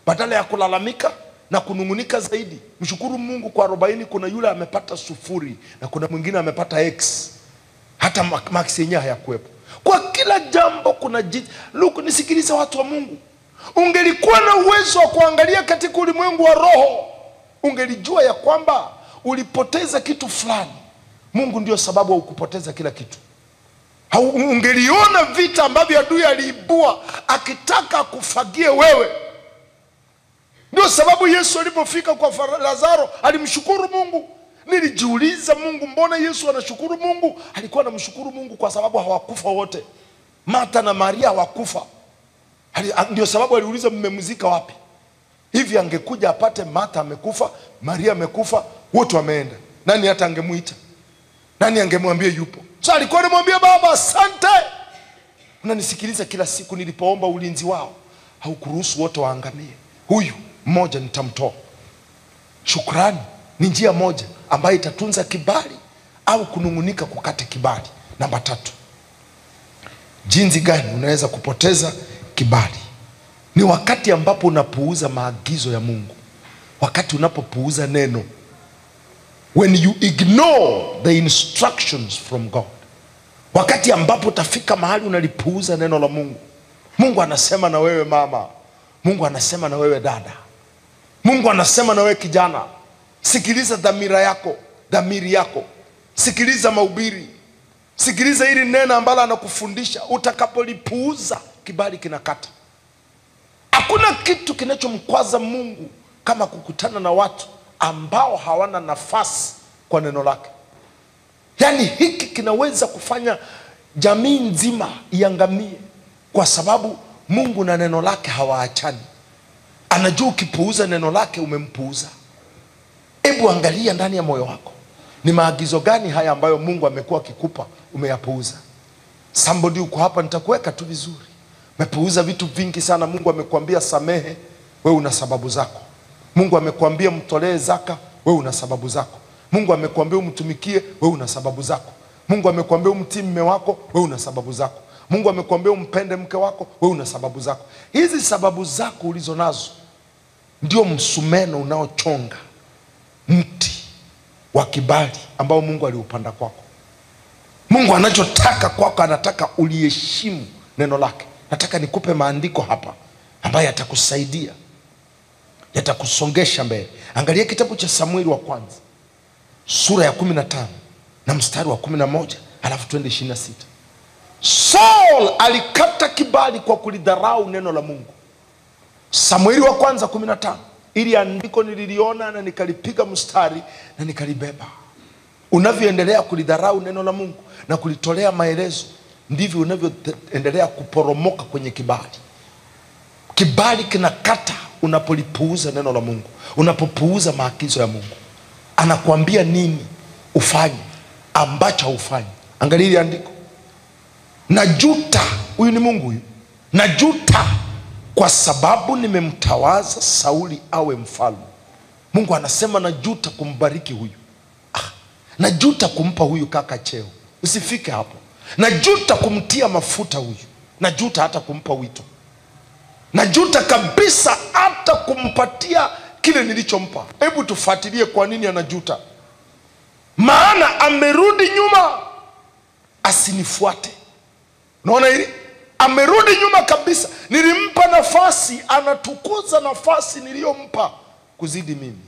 badala ya kulalamika na kunungunika zaidi, mshukuru Mungu kwa 40. Kuna yule amepata 0 na kuna mwingine amepata X. Hata max yenyewe hayakuwepo. Kwa kila jambo kuna jinsi. Look, nisikilize watu wa Mungu. Ungelikuwa na uwezo wa kuangalia katika ulimwengu wa roho, ungelijua ya kwamba ulipoteza kitu fulani, Mungu ndio sababu ukupoteza kila kitu. Ungeliona vita ambavyo adui aliibua akitaka kufagie wewe. Ndio sababu Yesu alipofika kwa Lazaro alimshukuru Mungu. Nilijiuliza, Mungu, mbona Yesu anashukuru Mungu? Alikuwa anamshukuru Mungu kwa sababu hawakufa wote. Martha na Maria hawakufa. Ndio sababu aliuliza, mmemzika wapi? Hivi angekuja apate Martha amekufa, Maria amekufa, wote wameenda, nani hata angemuita? Nani angemwambia yupo? So alikuwa anamwambia, Baba asante, unanisikiliza kila siku. Nilipoomba ulinzi wao haukuruhusu wote waangamie, huyu mmoja nitamtoa. Shukrani ni njia moja ambayo itatunza kibali au kunungunika kukate kibali. Namba 3, jinsi gani unaweza kupoteza kibali? Ni wakati ambapo unapuuza maagizo ya Mungu. Wakati unapopuuza neno. When you ignore the instructions from God. Wakati ambapo utafika mahali unalipuuza neno la Mungu. Mungu anasema na wewe mama. Mungu anasema na wewe dada. Mungu anasema na wewe kijana. Sikiliza dhamiri yako. Sikiliza mahubiri. Sikiliza hili neno ambalo anakufundisha. Utakapolipuuza, kibali kinakata. Hakuna kitu kinachomkwaza Mungu kama kukutana na watu ambao hawana nafasi kwa neno lake. Yaani hiki kinaweza kufanya jamii nzima iangamie, kwa sababu Mungu na neno lake hawaachani. Anajua ukipuuza neno lake umempuuza. Hebu angalia ndani ya moyo wako. Ni maagizo gani haya ambayo Mungu amekuwa akikupa umeyapuuza? Somebody uko hapa, nitakuweka tu vizuri. Umepuuza vitu vingi sana. Mungu amekwambia samehe, wewe una sababu zako. Mungu amekwambia mtolee zaka, wewe una sababu zako. Mungu amekwambia umtumikie, wewe una sababu zako. Mungu amekwambia umtii mume wako, wewe una sababu zako. Mungu amekwambia umpende mke wako, wewe una sababu zako. Hizi sababu zako ulizo nazo ndio msumeno unaochonga mti wa kibali ambao Mungu aliupanda kwako. Mungu anachotaka kwako, anataka uliheshimu neno lake. Nataka nikupe maandiko hapa ambayo yatakusaidia, yatakusongesha mbele. Angalia kitabu cha Samueli wa kwanza sura ya 15 na mstari wa 11, alafu twende 26. Saul alikata kibali kwa kulidharau neno la Mungu. Samueli wa kwanza 15. Ili andiko nililiona na nikalipiga mstari na nikalibeba. Unavyoendelea kulidharau neno la Mungu na kulitolea maelezo, ndivyo unavyoendelea kuporomoka kwenye kibali. Kibali kinakata unapolipuuza neno la Mungu, unapopuuza maagizo ya Mungu. Anakuambia nini ufanye ambacho haufanyi. Angalia hili andiko. Najuta, huyu ni Mungu huyu. Najuta kwa sababu nimemtawaza Sauli awe mfalme. Mungu anasema najuta kumbariki huyu. Najuta kumpa huyu kaka cheo. Usifike hapo. Najuta kumtia mafuta huyu. Najuta hata kumpa wito. Najuta kabisa hata kumpatia kile nilichompa. Hebu tufuatilie kwa nini anajuta. Maana amerudi nyuma asinifuate. Unaona hili? Amerudi nyuma kabisa. Nilimpa nafasi, anatukuza nafasi niliyompa kuzidi mimi.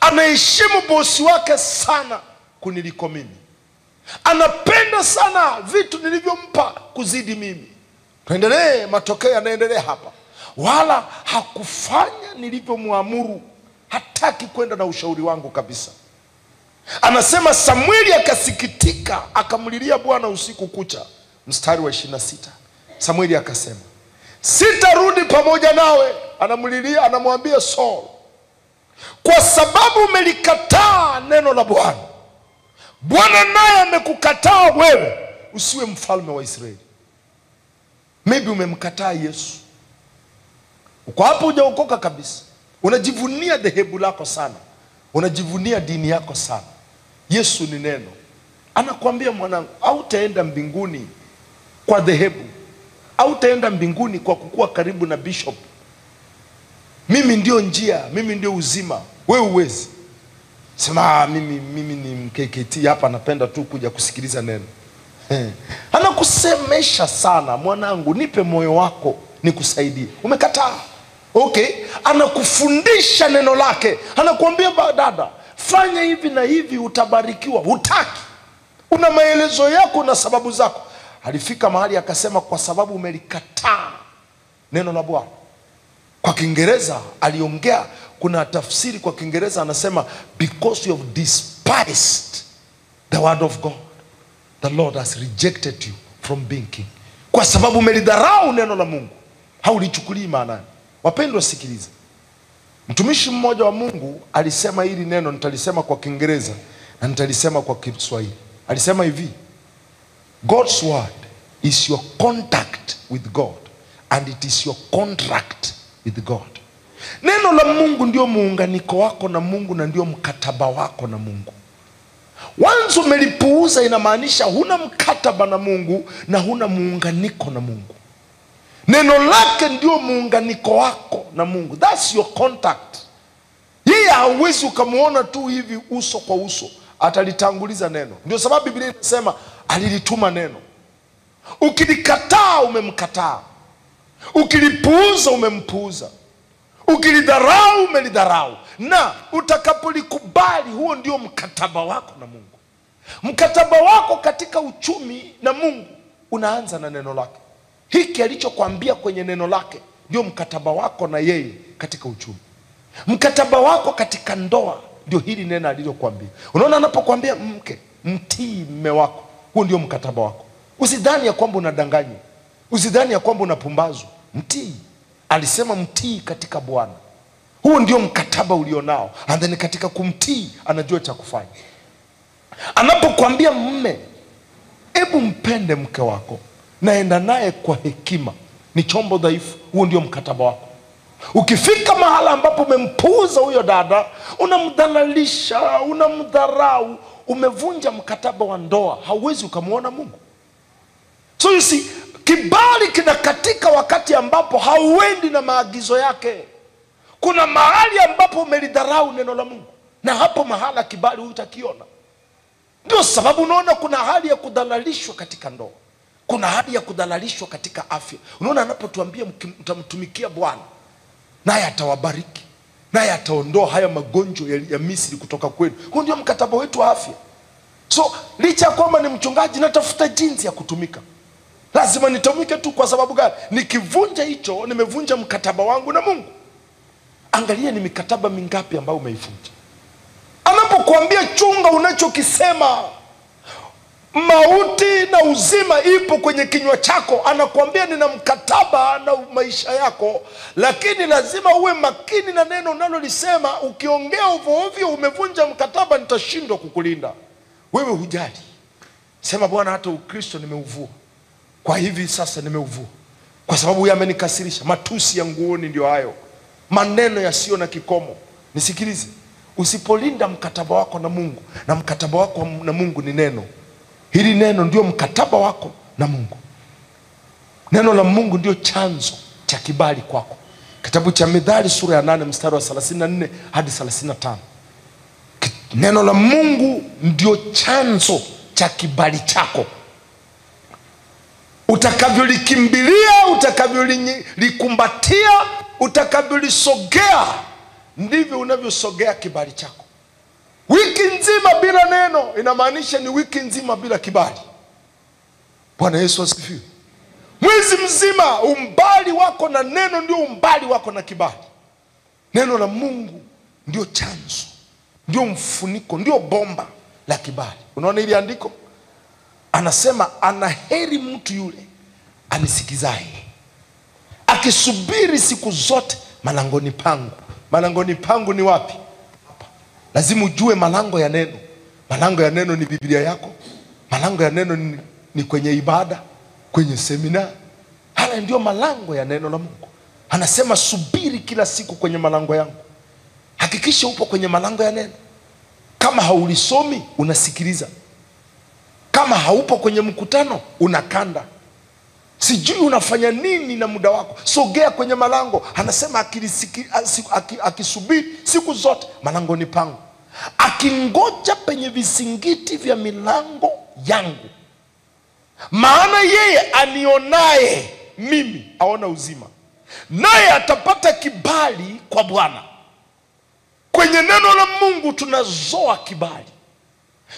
Anaheshimu bosi wake sana kuniliko mimi. Anapenda sana vitu nilivyompa kuzidi mimi. Tuendelee, matokeo yanaendelea hapa. Wala hakufanya nilivyomwamuru. Hataki kwenda na ushauri wangu kabisa. Anasema Samueli akasikitika, akamlilia Bwana usiku kucha. Mstari wa 26. Samueli akasema, sitarudi pamoja nawe. Anamlilia, anamwambia Saul, kwa sababu umelikataa neno la Bwana. Bwana naye amekukataa wewe usiwe mfalme wa Israeli. Maybe umemkataa Yesu. Uko hapo hujaokoka kabisa. Unajivunia dhehebu lako sana. Unajivunia dini yako sana. Yesu ni neno. Anakuambia mwanangu, hautaenda mbinguni kwa dhehebu. Hautaenda mbinguni kwa kukua karibu na bishop. Mimi ndio njia, mimi ndio uzima. Wewe uwezi. Sema mimi ni MKKT hapa, napenda tu kuja kusikiliza neno. Anakusemesha sana, mwanangu, nipe moyo wako nikusaidie. Umekataa. Okay, anakufundisha neno lake. Anakuambia dada, fanya hivi na hivi utabarikiwa. Hutaki. Una maelezo yako na sababu zako. Alifika mahali akasema kwa sababu umelikataa neno la Bwana. Kwa Kiingereza aliongea, kuna tafsiri kwa Kiingereza anasema because you have despised the word of God, the Lord has rejected you from being king. Kwa sababu umelidharau neno la Mungu, haulichukulii maanani. Wapendwa, sikiliza. Mtumishi mmoja wa Mungu alisema hili neno, nitalisema kwa Kiingereza na nitalisema kwa Kiswahili. Alisema hivi: God's word is your contact with God and it is your contract with God. Neno la Mungu ndio muunganiko wako na Mungu na ndio mkataba wako na Mungu. Once umelipuuza, inamaanisha huna mkataba na Mungu na huna muunganiko na Mungu. Neno lake ndio muunganiko wako na Mungu. That's your contact. Yeye hauwezi ukamuona tu hivi uso kwa uso. Atalitanguliza neno. Ndio sababu Biblia inasema alilituma neno. Ukilikataa umemkataa. Ukilipuuza umempuuza. Ukilidharau umelidharau. Na utakapolikubali, huo ndio mkataba wako na Mungu. Mkataba wako katika uchumi na Mungu unaanza na neno lake. Hiki alichokuambia kwenye neno lake ndio mkataba wako na yeye katika uchumi. Mkataba wako katika ndoa ndio hili neno alilokuambia. Unaona anapokuambia mke, mtii mume wako, huo ndio mkataba wako. Usidhani ya kwamba unadanganywa. Usidhani ya kwamba unapumbazwa. Mtii. Alisema mtii katika Bwana. Huo ndio mkataba ulionao. And then katika kumtii anajua cha kufanya. Anapokuambia mume, hebu mpende mke wako, naenda naye kwa hekima, ni chombo dhaifu. Huo ndio mkataba wako. Ukifika mahala ambapo umempuuza huyo dada, unamdhalalisha, unamdharau, umevunja mkataba wa ndoa, hauwezi ukamwona Mungu. So you see, kibali kinakatika wakati ambapo hauendi na maagizo yake. Kuna mahali ambapo umelidharau neno la Mungu, na hapo mahala kibali hutakiona. Ndio sababu unaona kuna hali ya kudhalalishwa katika ndoa, kuna hali ya kudhalalishwa katika afya. Unaona anapotuambia mtamtumikia Bwana, naye atawabariki, naye ataondoa haya magonjwa ya Misri kutoka kwenu. Huo ndio mkataba wetu wa afya. So licha ya kwamba ni mchungaji, natafuta jinsi ya kutumika. Lazima nitumike tu. Kwa sababu gani? Nikivunja hicho, nimevunja mkataba wangu na Mungu. Angalia ni mikataba mingapi ambayo umeivunja. Anapokuambia chunga unachokisema, mauti na uzima ipo kwenye kinywa chako, anakuambia nina mkataba na maisha yako, lakini lazima uwe makini na neno unalolisema. Ukiongea ovyo ovyo, umevunja mkataba, nitashindwa kukulinda. Wewe hujali. Sema, Bwana, hata Ukristo nimeuvua. Kwa hivi sasa nimeuvua, kwa sababu yamenikasirisha. Matusi ya nguoni ndio hayo, maneno yasiyo na kikomo. Nisikilize, usipolinda mkataba wako na Mungu, na mkataba wako na Mungu ni neno. Hili neno ndio mkataba wako na Mungu. Neno la Mungu ndio chanzo cha kibali kwako. Kitabu cha Mithali sura ya 8 mstari wa 34 hadi 35. Neno la Mungu ndio chanzo cha kibali chako. Utakavyolikimbilia, utakavyolikumbatia, utakavyolisogea, ndivyo unavyosogea kibali chako. Wiki nzima bila neno inamaanisha ni wiki nzima bila kibali. Bwana Yesu asifiwe. Mwezi mzima umbali wako na neno ndio umbali wako na kibali. Neno la Mungu ndio chanzo, ndio mfuniko, ndio bomba la kibali. Unaona ile andiko? Anasema, anaheri mtu yule anisikizaye, akisubiri siku zote malangoni pangu. Malangoni pangu ni wapi? Hapa. Lazima ujue malango ya neno. Malango ya neno ni Biblia yako. Malango ya neno ni kwenye ibada, kwenye semina. Haya ndio malango ya neno la Mungu. Anasema, subiri kila siku kwenye malango yangu. Hakikisha upo kwenye malango ya neno. Kama haulisomi, unasikiliza. Kama haupo kwenye mkutano, unakanda. Sijui unafanya nini na muda wako. Sogea kwenye malango. Anasema, akisubiri siku zote malangoni pangu, akingoja penye visingiti vya milango yangu. Maana yeye anionaye mimi aona uzima, naye atapata kibali kwa Bwana. Kwenye neno la Mungu tunazoa kibali.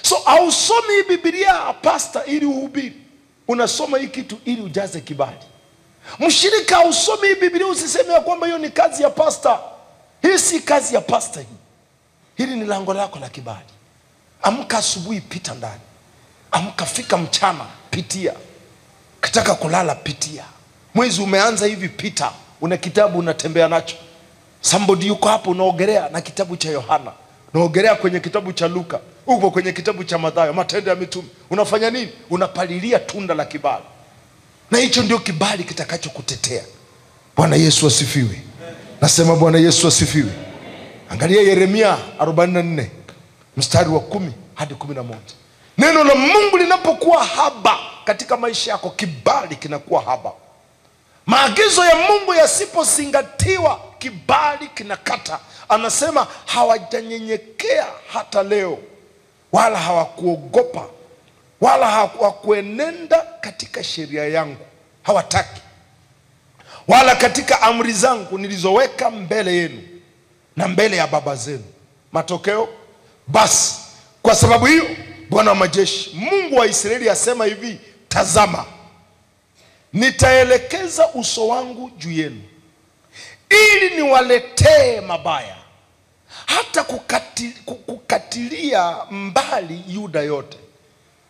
So hausomi hii Biblia pastor ili uhubiri. Unasoma hii kitu ili ujaze kibali. Mshirika, hausomi hii Biblia usiseme ya kwamba hiyo ni kazi ya pastor. Hii si kazi ya pastor hii. Hili ni lango lako la kibali. Amka asubuhi, pita ndani. Amka fika mchana, pitia. Kitaka kulala, pitia. Mwezi umeanza hivi, pita. Una kitabu unatembea nacho. Somebody yuko hapo unaogelea na kitabu cha Yohana. Unaogelea kwenye kitabu cha Luka. Upo kwenye kitabu cha Mathayo, Matendo ya Mitume. Unafanya nini? Unapalilia tunda la kibali. Na hicho ndio kibali kitakacho kutetea. Bwana Yesu asifiwe. Nasema Bwana Yesu asifiwe. Angalia Yeremia 44 mstari wa 10 hadi 11. Neno la Mungu linapokuwa haba katika maisha yako, kibali kinakuwa haba. Maagizo ya Mungu yasipozingatiwa, kibali kinakata. Anasema, hawajanyenyekea hata leo, wala hawakuogopa, wala hawakuenenda katika sheria yangu. Hawataki. Wala katika amri zangu nilizoweka mbele yenu na mbele ya baba zenu. Matokeo, basi kwa sababu hiyo Bwana wa majeshi, Mungu wa Israeli asema hivi, tazama, nitaelekeza uso wangu juu yenu, ili niwaletee mabaya, hata kukatilia mbali Yuda yote.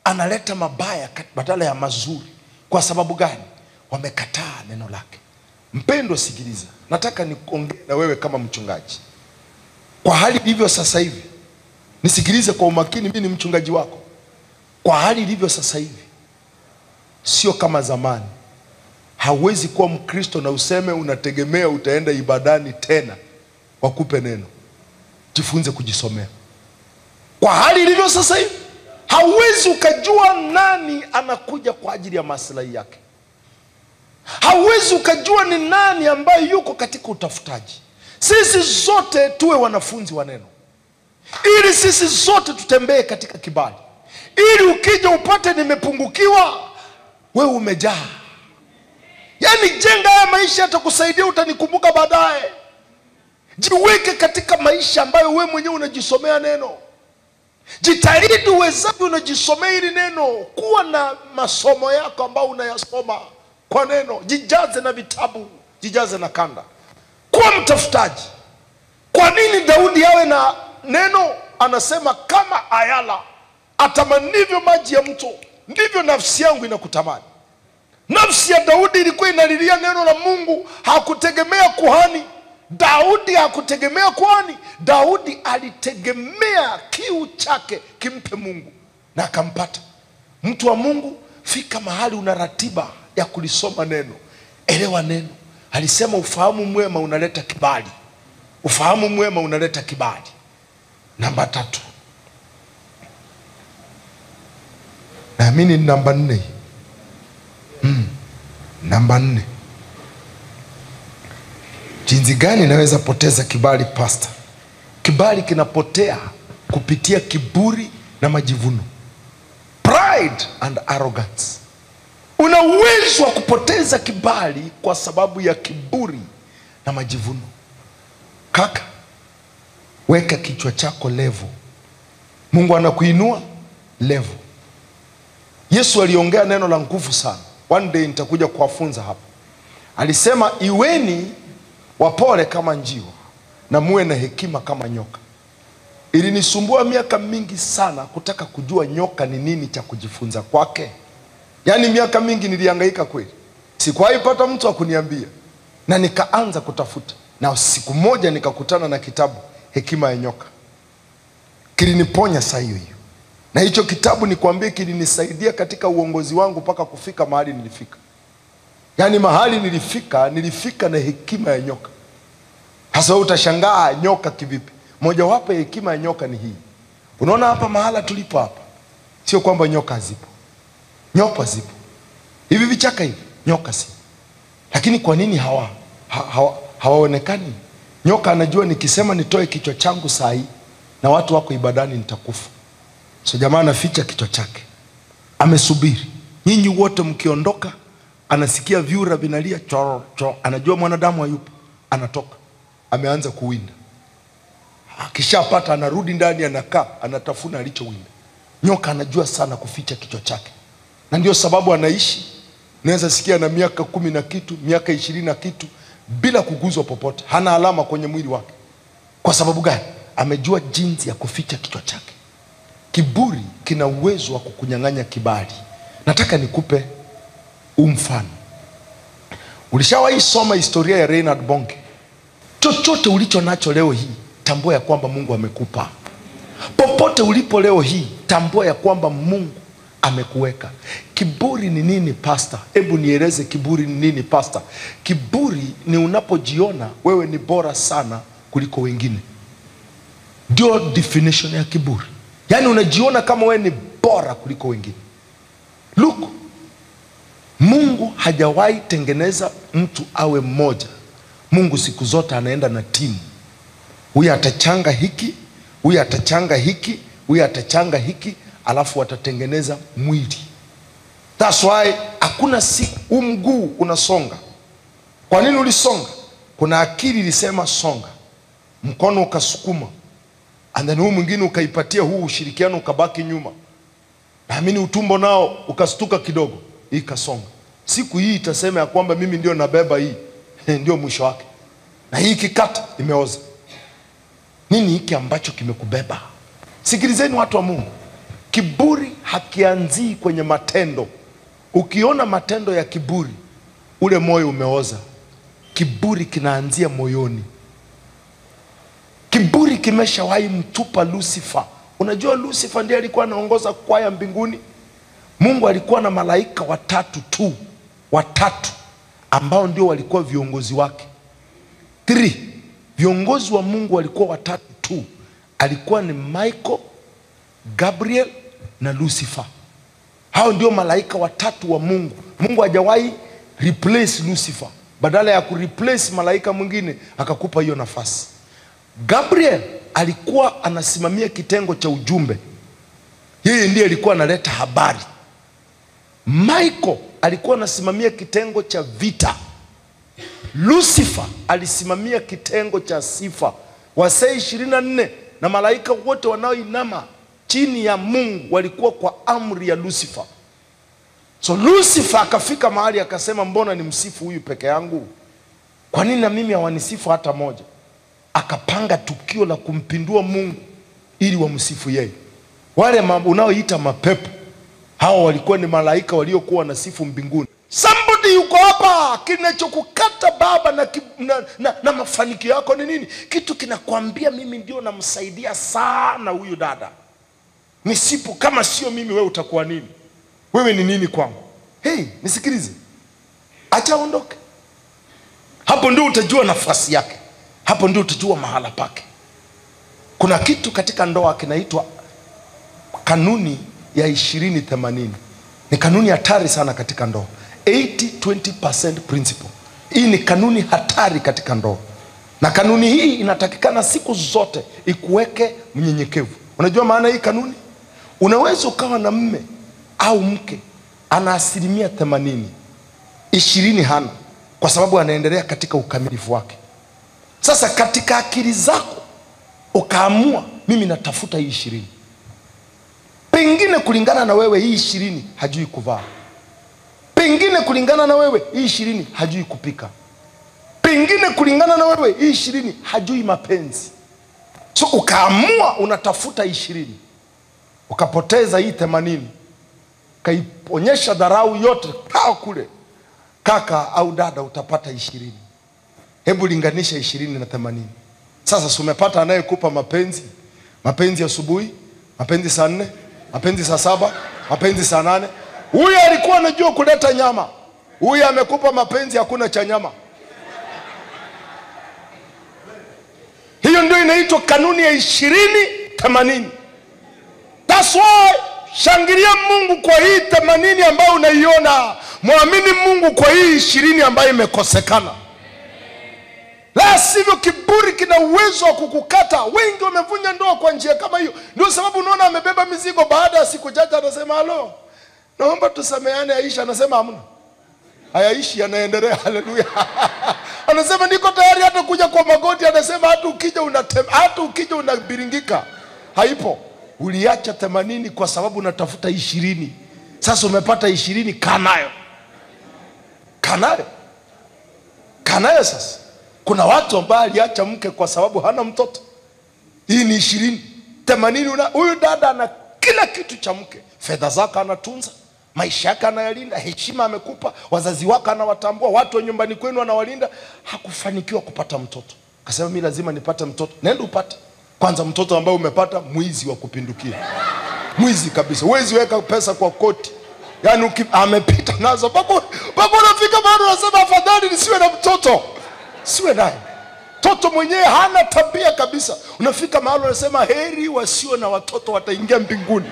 Analeta mabaya badala ya mazuri. Kwa sababu gani? Wamekataa neno lake. Mpendwa, sikiliza. Nataka niongee na wewe kama mchungaji. Kwa hali ilivyo sasa hivi, nisikilize kwa umakini, mimi ni mchungaji wako. Kwa hali ilivyo sasa hivi, sio kama zamani. Hauwezi kuwa Mkristo na useme unategemea utaenda ibadani tena wakupe neno. Jifunze kujisomea. Kwa hali ilivyo sasa hivi, hauwezi ukajua nani anakuja kwa ajili ya maslahi yake. Hauwezi ukajua ni nani ambaye yuko katika utafutaji. Sisi zote tuwe wanafunzi wa neno, ili sisi zote tutembee katika kibali, ili ukija upate nimepungukiwa, wewe umejaa. Yani jenga haya maisha, yatakusaidia, utanikumbuka baadaye. Jiweke katika maisha ambayo wewe mwenyewe unajisomea neno. Jitahidi uwezavyo unajisomea hili neno. Kuwa na masomo yako ambayo unayasoma kwa neno. Jijaze na vitabu, jijaze na kanda. Kuwa mtafutaji. Kwa nini Daudi awe na neno? Anasema kama ayala atamanivyo maji ya mto, ndivyo nafsi yangu inakutamani. Nafsi ya Daudi ilikuwa inalilia neno la Mungu. Hakutegemea kuhani. Daudi hakutegemea kuhani. Daudi alitegemea kiu chake kimpe Mungu, na akampata. Mtu wa Mungu, fika mahali una ratiba ya kulisoma neno. Elewa neno. Alisema ufahamu mwema unaleta kibali. Ufahamu mwema unaleta kibali. Namba 3. Naamini namba 4. Namba 4. Jinsi gani naweza poteza kibali, pastor? Kibali kinapotea kupitia kiburi na majivuno. Pride and arrogance. Una uwezo wa kupoteza kibali kwa sababu ya kiburi na majivuno. Kaka, weka kichwa chako level. Mungu anakuinua level. Yesu aliongea neno la nguvu sana. One day nitakuja kuwafunza hapa. Alisema iweni wapole kama njiwa na muwe na hekima kama nyoka. Ilinisumbua miaka mingi sana kutaka kujua nyoka ni nini cha kujifunza kwake. Yani miaka mingi nilihangaika kweli. Sikuwahi pata mtu wa kuniambia. Na nikaanza kutafuta. Na siku moja nikakutana na kitabu Hekima ya Nyoka. Kiliniponya saa hiyo hiyo. Na hicho kitabu nikwambie kilinisaidia katika uongozi wangu mpaka kufika mahali nilifika. Yani mahali nilifika na hekima ya nyoka. Hasa utashangaa nyoka kivipi. Moja wapo ya hekima ya nyoka ni hii. Unaona hapa mahala tulipo hapa, sio kwamba nyoka zipo. Nyoka zipo. Hivi vichaka hivi, nyoka si. Lakini kwa nini hawaonekani? Nyoka anajua nikisema nitoe kichwa changu saa hii na watu wako ibadani nitakufa. So jamaa anaficha kichwa chake. Amesubiri. Nyinyi wote mkiondoka, anasikia vyura vinalia choro choro. Anajua mwanadamu hayupo. Anatoka. Ameanza kuwinda. Akishapata anarudi ndani, anakaa, anatafuna alichowinda. Nyoka anajua sana kuficha kichwa chake. Na ndio sababu anaishi. Naweza sikia na miaka 10 na kitu, miaka 20 na kitu, bila kuguzwa popote. Hana alama kwenye mwili wake. Kwa sababu gani? Amejua jinsi ya kuficha kichwa chake. Kiburi kina uwezo wa kukunyang'anya kibali. Nataka nikupe mfano. Ulishawahi soma historia ya Reinhard Bonke? Chochote ulicho nacho leo hii, tambua ya kwamba Mungu amekupa. Popote ulipo leo hii, tambua ya kwamba Mungu amekuweka. Kiburi ni nini, pastor? Hebu nieleze kiburi ni nini, pastor? Kiburi ni unapojiona wewe ni bora sana kuliko wengine. Ndio definition ya kiburi. Yani unajiona kama wewe ni bora kuliko wengine. Look, Mungu hajawahi tengeneza mtu awe mmoja. Mungu siku zote anaenda na timu. Huyu atachanga hiki, huyu atachanga hiki, huyu atachanga hiki, alafu watatengeneza mwili. That's why hakuna siku mguu unasonga. Kwa nini ulisonga? Kuna akili ilisema songa. Mkono ukasukuma. And then huu mwingine ukaipatia huu ushirikiano, ukabaki nyuma. Naamini utumbo nao ukastuka kidogo, ikasonga. Siku hii itasema ya kwamba mimi ndio nabeba hii. Ndio mwisho wake. Na hii kikata imeoza. Nini hiki ambacho kimekubeba? Sikilizeni watu wa Mungu. Kiburi hakianzii kwenye matendo. Ukiona matendo ya kiburi, ule moyo umeoza. Kiburi kinaanzia moyoni. Kiburi kimeshawahi mtupa Lucifer. Unajua Lucifer ndiye alikuwa anaongoza kwaya mbinguni. Mungu alikuwa na malaika 3 tu. 3. ambao ndio walikuwa viongozi wake. 3. Viongozi wa Mungu walikuwa watatu tu. Alikuwa ni Michael, Gabriel na Lucifer. Hao ndio malaika watatu wa Mungu. Mungu hajawahi replace Lucifer. Badala ya kureplace malaika mwingine, akakupa hiyo nafasi. Gabriel alikuwa anasimamia kitengo cha ujumbe. Yeye ndiye alikuwa analeta habari. Michael alikuwa anasimamia kitengo cha vita. Lucifer alisimamia kitengo cha sifa. Wasee 24 na malaika wote wanaoinama chini ya Mungu walikuwa kwa amri ya Lucifer. So Lucifer akafika mahali akasema, mbona ni msifu huyu peke yangu? Kwa nini na mimi hawanisifu hata moja? Akapanga tukio la kumpindua Mungu ili wamsifu yeye. Wale unaoita mapepo, hao walikuwa ni malaika waliokuwa wanasifu mbinguni. Somebody yuko hapa, kinachokukata baba na mafanikio yako ni nini? Kitu kinakwambia mimi ndio namsaidia sana huyu dada. Nisipo kama sio mimi, wewe utakuwa nini? Wewe ni nini kwangu? Hey, nisikilize. Acha aondoke. Hapo ndio utajua nafasi yake. Hapo ndio utajua mahala pake. Kuna kitu katika ndoa kinaitwa kanuni ya 20-80. Ni kanuni hatari sana katika ndoa. 80-20% principle. Hii ni kanuni hatari katika ndoa. Na kanuni hii inatakikana siku zote ikuweke mnyenyekevu. Unajua maana hii kanuni? Unaweza ukawa na mme au mke ana 80%, 20 hana, kwa sababu anaendelea katika ukamilifu wake. Sasa katika akili zako ukaamua, mimi natafuta hii 20. Pengine kulingana na wewe hii 20 hajui kuvaa. Pengine kulingana na wewe hii 20 hajui kupika. Pengine kulingana na wewe hii 20 hajui mapenzi. So ukaamua unatafuta 20. Ukapoteza hii 80. Kaiponyesha dharau yote pao kule. Kaka au dada utapata 20. Hebu linganisha 20 na 80. Sasa umepata anayekupa mapenzi. Mapenzi asubuhi, mapenzi saa 4, mapenzi saa 7, mapenzi saa 8. Huyu alikuwa anajua kuleta nyama. Huyu amekupa mapenzi hakuna cha nyama. Hiyo ndio inaitwa kanuni ya 20-80. That's why shangilia Mungu kwa hii 80 ambayo unaiona. Muamini Mungu kwa hii 20 ambayo imekosekana. La sivyo kiburi kina uwezo wa kukukata. Wengi wamevunja ndoa kwa njia kama hiyo. Ndio sababu unaona amebeba mizigo, baada ya siku chache anasema halo, naomba tusameane. Aisha anasema hamna. Hayaishi, yanaendelea. Haleluya. Anasema niko tayari hata kuja kwa magoti. Anasema hata ukija unabiringika. Haipo. Uliacha 80 kwa sababu unatafuta 20. Sasa umepata 20, kanayo. Kanayo sasa. Kuna watu ambao aliacha mke kwa sababu hana mtoto. Hii ni 20. 80 huyu dada ana kila kitu cha mke. Fedha zake anatunza, maisha yake anayalinda, heshima amekupa, wazazi wake anawatambua, watu wa nyumbani kwenu anawalinda. Hakufanikiwa kupata mtoto. Akasema mimi lazima nipate mtoto. Nenda upate. Kwanza mtoto ambao umepata, mwizi wa kupindukia. Mwizi kabisa. Huwezi weka pesa kwa koti. Yaani amepita nazo. Bako unafika bado unasema afadhali nisiwe na mtoto. Siwe naye. Toto mwenyewe hana tabia kabisa. Unafika mahali unasema heri wasio na watoto wataingia mbinguni.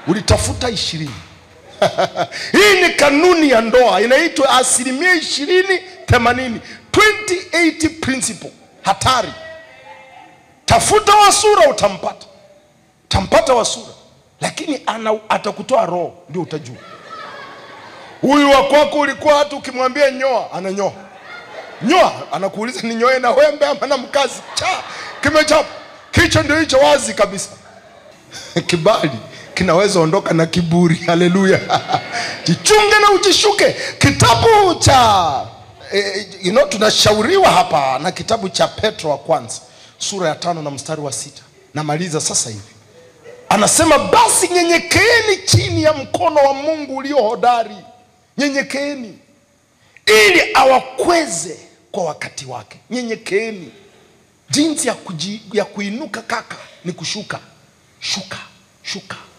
Ulitafuta 20. Hii ni kanuni ya ndoa. Inaitwa 20-80. 20-80 principle. Hatari. Tafuta wa sura utampata. Tampata wa sura. Lakini atakutoa roho, ndio utajua. Huyu wa kwako ulikuwa hata ukimwambia nyoa, ananyoa. Nyoa, anakuuliza ni nyoe na wembe ama na mkazi. Kimechapa. Kicho ndio hicho wazi kabisa. Kibali kinaweza ondoka na kiburi. Haleluya. Jichunge na ujishuke. Kitabu cha tunashauriwa hapa na kitabu cha Petro wa kwanza sura ya 5 na mstari wa 6. Namaliza sasa hivi. Anasema basi nyenyekeeni chini ya mkono wa Mungu ulio hodari. Nyenyekeeni ili awakweze kwa wakati wake. Nyenyekeeni. Jinsi ya kuinuka kaka ni kushuka. Shuka.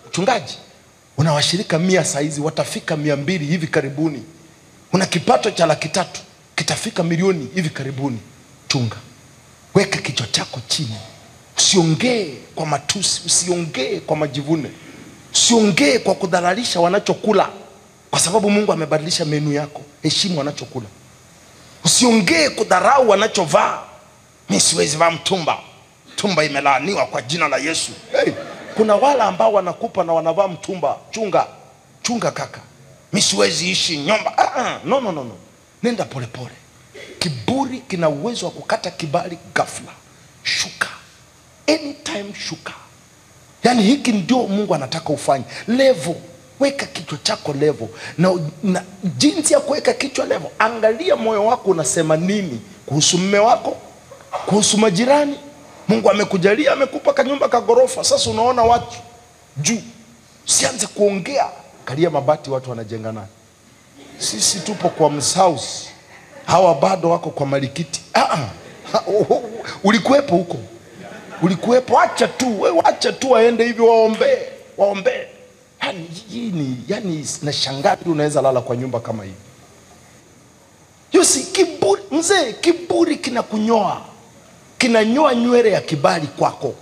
Mchungaji, una washirika 100 saizi, watafika 200 hivi karibuni. una kipato cha 300,000 kitafika milioni hivi karibuni, chunga. Weka kichwa chako chini. Usiongee kwa matusi, usiongee kwa majivune, usiongee kwa kudhalalisha wanachokula, kwa sababu Mungu amebadilisha menu yako. Heshimu wanachokula. Usiongee kudharau wanachovaa. Mimi siwezi vaa mtumba, mtumba imelaaniwa kwa jina la Yesu. Hey, kuna wala ambao wanakupa na wanavaa mtumba. Chunga kaka. Mimi siwezi ishi nyumba. No. Nenda pole pole. Kiburi kina uwezo wa kukata kibali ghafla. Shuka. Anytime shuka. Yani hiki ndio Mungu anataka ufanye. Level. Weka kichwa chako level. Na jinsi ya kuweka kichwa level, angalia moyo wako unasema nini kuhusu mume wako, kuhusu majirani. Mungu amekujalia, amekupa kanyumba ka gorofa. Sasa unaona watu juu. Usianze kuongea. Kalia mabati watu wanajenga nayo. Sisi tupo kwa msausi. Hawa bado wako kwa malikiti. Ulikuwepo huko. Ulikuwepo, acha tu waende hivi waombe. Yani nashangaa unaweza lala kwa nyumba kama hii. Kiburi, mzee, kiburi kinakunyoa. Kinanyoa nywele ya kibali kwako.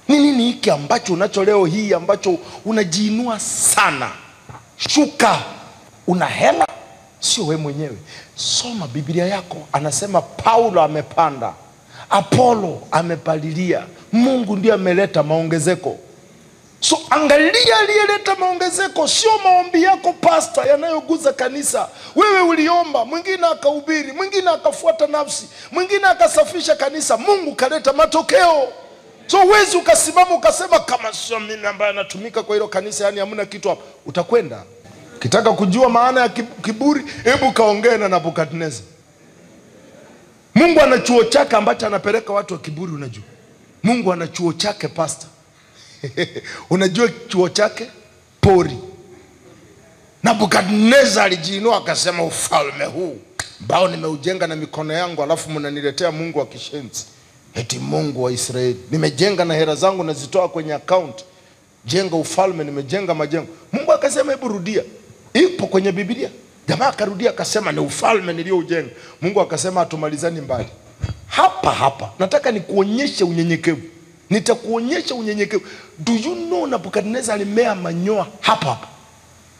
Nini hiki ambacho unacho leo hii ambacho unajiinua sana? Shuka. Una hela, sio wewe mwenyewe. Soma Biblia yako. Anasema Paulo amepanda, Apollo amepalilia, Mungu ndiye ameleta maongezeko. So angalia aliyeleta maongezeko, sio maombi yako pastor yanayoguza kanisa. Wewe uliomba, mwingine akahubiri, mwingine akafuata nafsi, mwingine akasafisha kanisa. Mungu kaleta matokeo. So huwezi ukasimama ukasema kama sio mimi ambaye natumika kwa hilo kanisa, yani hamna kitu hapo. Utakwenda. Ukitaka kujua maana ya kiburi, hebu kaongee na Nebukadneza. Mungu ana chuo chake ambacho anapeleka watu wa kiburi, unajua. Mungu ana chuo chake pastor. Unajua chuo chake? Pori. Nebukadneza alijiinua akasema, ufalme huu ambao nimeujenga na mikono yangu, alafu mnaniletea Mungu wa kishenzi. Eti Mungu wa Israeli. Nimejenga na hela zangu nazitoa kwenye account. Jenga ufalme, nimejenga majengo. Mungu akasema hebu rudia. Ipo kwenye Biblia. Jamaa akarudia akasema ni ufalme nilioujenga. Mungu akasema atumalizani mbali. Hapa nataka nikuonyeshe unyenyekevu. Nitakuonyesha unyenyekevu. Do you know Nebukadneza alimea manyoa hapa.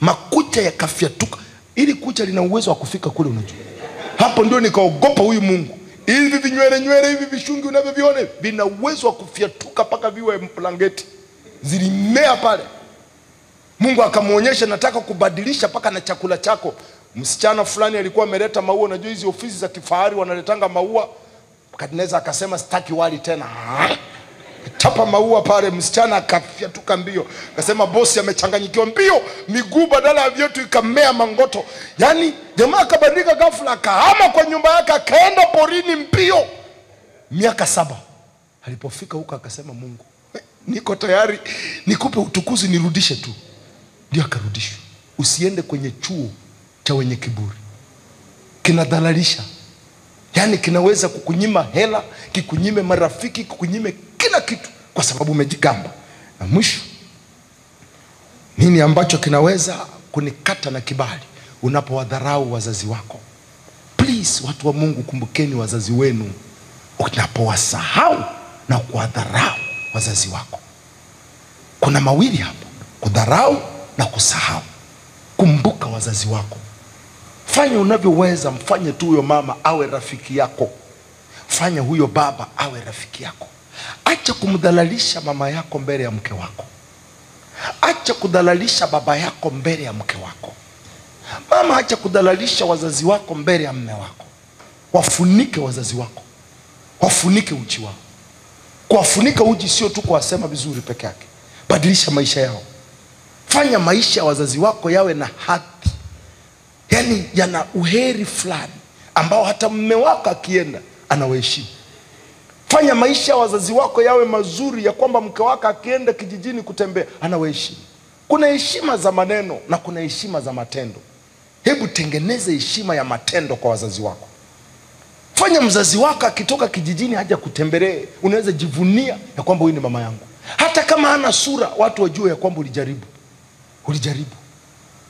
Makucha yakafyatuka. Ili kucha lina uwezo wa kufika kule, unajua. Hapo ndio nikaogopa huyu Mungu. Hivi vinywele hivi vishungi unavyoviona vina uwezo wa kufyatuka paka viwe mplangeti. Zilimea pale. Mungu akamuonyesha nataka kubadilisha paka na chakula chako. Msichana fulani alikuwa ameleta maua, unajua hizi ofisi za kifahari wanaletanga maua. Nebukadneza akasema sitaki wali tena. Chapa maua pale, msichana akafyatuka mbio. Akasema bosi amechanganyikiwa, mbio miguu badala ya viatu ikamea mangoto. Yani jamaa akabadilika ghafla, akahama kwa nyumba yake, akaenda porini mbio. Miaka 7. Alipofika huko akasema Mungu, niko tayari nikupe utukuzi, nirudishe tu. Ndio akarudishwa. Usiende kwenye chuo cha wenye kiburi. Kinadhalalisha. Yani kinaweza kukunyima hela, kikunyime marafiki, kikunyime kila kitu kwa sababu umejigamba. Na mwisho, nini ambacho kinaweza kunikata na kibali? Unapowadharau wazazi wako. Please, watu wa Mungu, kumbukeni wazazi wenu. Unapowasahau na kuwadharau wazazi wako, kuna mawili hapo: kudharau na kusahau. Kumbuka wazazi wako. Fanya unavyoweza. Mfanye tu huyo mama awe rafiki yako. Fanya huyo baba awe rafiki yako. Acha kumdhalalisha mama yako mbele ya mke wako. Acha kudhalalisha baba yako mbele ya mke wako. Mama, acha kudhalalisha wazazi wako mbele ya mume wako. Wafunike wazazi wako. Wafunike uchi wao. Kuwafunika uchi sio tu kuwasema vizuri peke yake. Badilisha maisha yao. Fanya maisha ya wazazi wako yawe na hadhi. Yani yana uheri fulani ambao hata mume wako akienda anawaheshimu. Fanya maisha ya wazazi wako yawe mazuri ya kwamba mke wako akienda kijijini kutembea anawaheshimu. Kuna heshima za maneno na kuna heshima za matendo. Hebu tengeneze heshima ya matendo kwa wazazi wako. Fanya mzazi wako akitoka kijijini haja kutembelee, unaweza jivunia ya kwamba huyu ni mama yangu. Hata kama hana sura, watu wajue ya kwamba ulijaribu. Ulijaribu.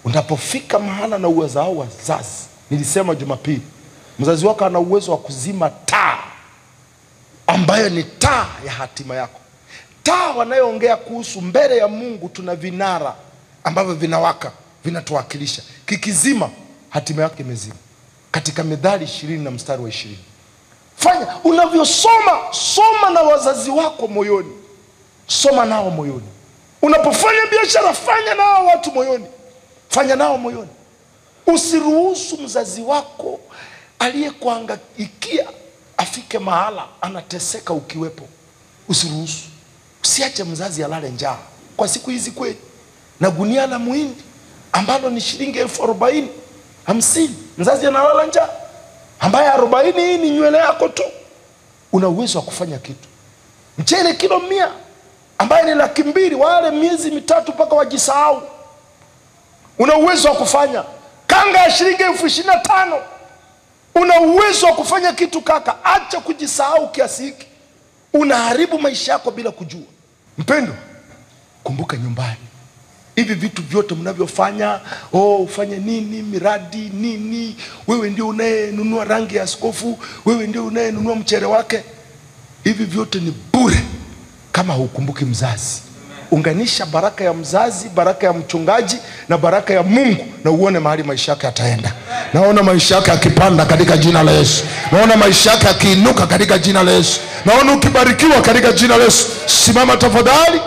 Unapofika mahala na uwezao wazazi Nilisema Jumapili, mzazi wako ana uwezo wa kuzima taa ambayo ni taa ya hatima yako. Taa wanayoongea kuhusu mbele ya Mungu, tuna vinara ambavyo vinawaka, vinatuwakilisha. Kikizima, hatima yake imezima. Katika Methali 20 na mstari wa 20. Fanya unavyosoma, soma na wazazi wako moyoni. Soma nao moyoni. Unapofanya biashara, fanya nao watu moyoni. Fanya nao moyoni. Usiruhusu mzazi wako aliyekuangaikia afike mahala anateseka ukiwepo. Usiruhusu. Usiache mzazi alale njaa kwa siku hizi kweli. Na gunia la muhindi ambalo ni shilingi 40,000, 50, mzazi analala njaa, ambaye 40 hii ni nywele yako tu. Una uwezo wa kufanya kitu. Mchele kilo 100 ambaye ni 200,000, wale miezi 3 mpaka wajisahau. Una uwezo wa kufanya. Kanga ya shilingi 25,000. Una uwezo wa kufanya kitu kaka. Acha kujisahau kiasi hiki. Unaharibu maisha yako bila kujua. Mpendo, kumbuka nyumbani. Hivi vitu vyote mnavyofanya, ufanye nini, miradi nini, wewe ndio unayenunua rangi ya askofu, wewe ndio unayenunua mchere wake. Hivi vyote ni bure kama hukumbuki mzazi. Unganisha baraka ya mzazi, baraka ya mchungaji na baraka ya Mungu, na uone mahali maisha yake yataenda. Naona maisha yake yakipanda katika jina la Yesu. Naona maisha yake yakiinuka katika jina la Yesu. Naona ukibarikiwa katika jina la Yesu. Simama tafadhali.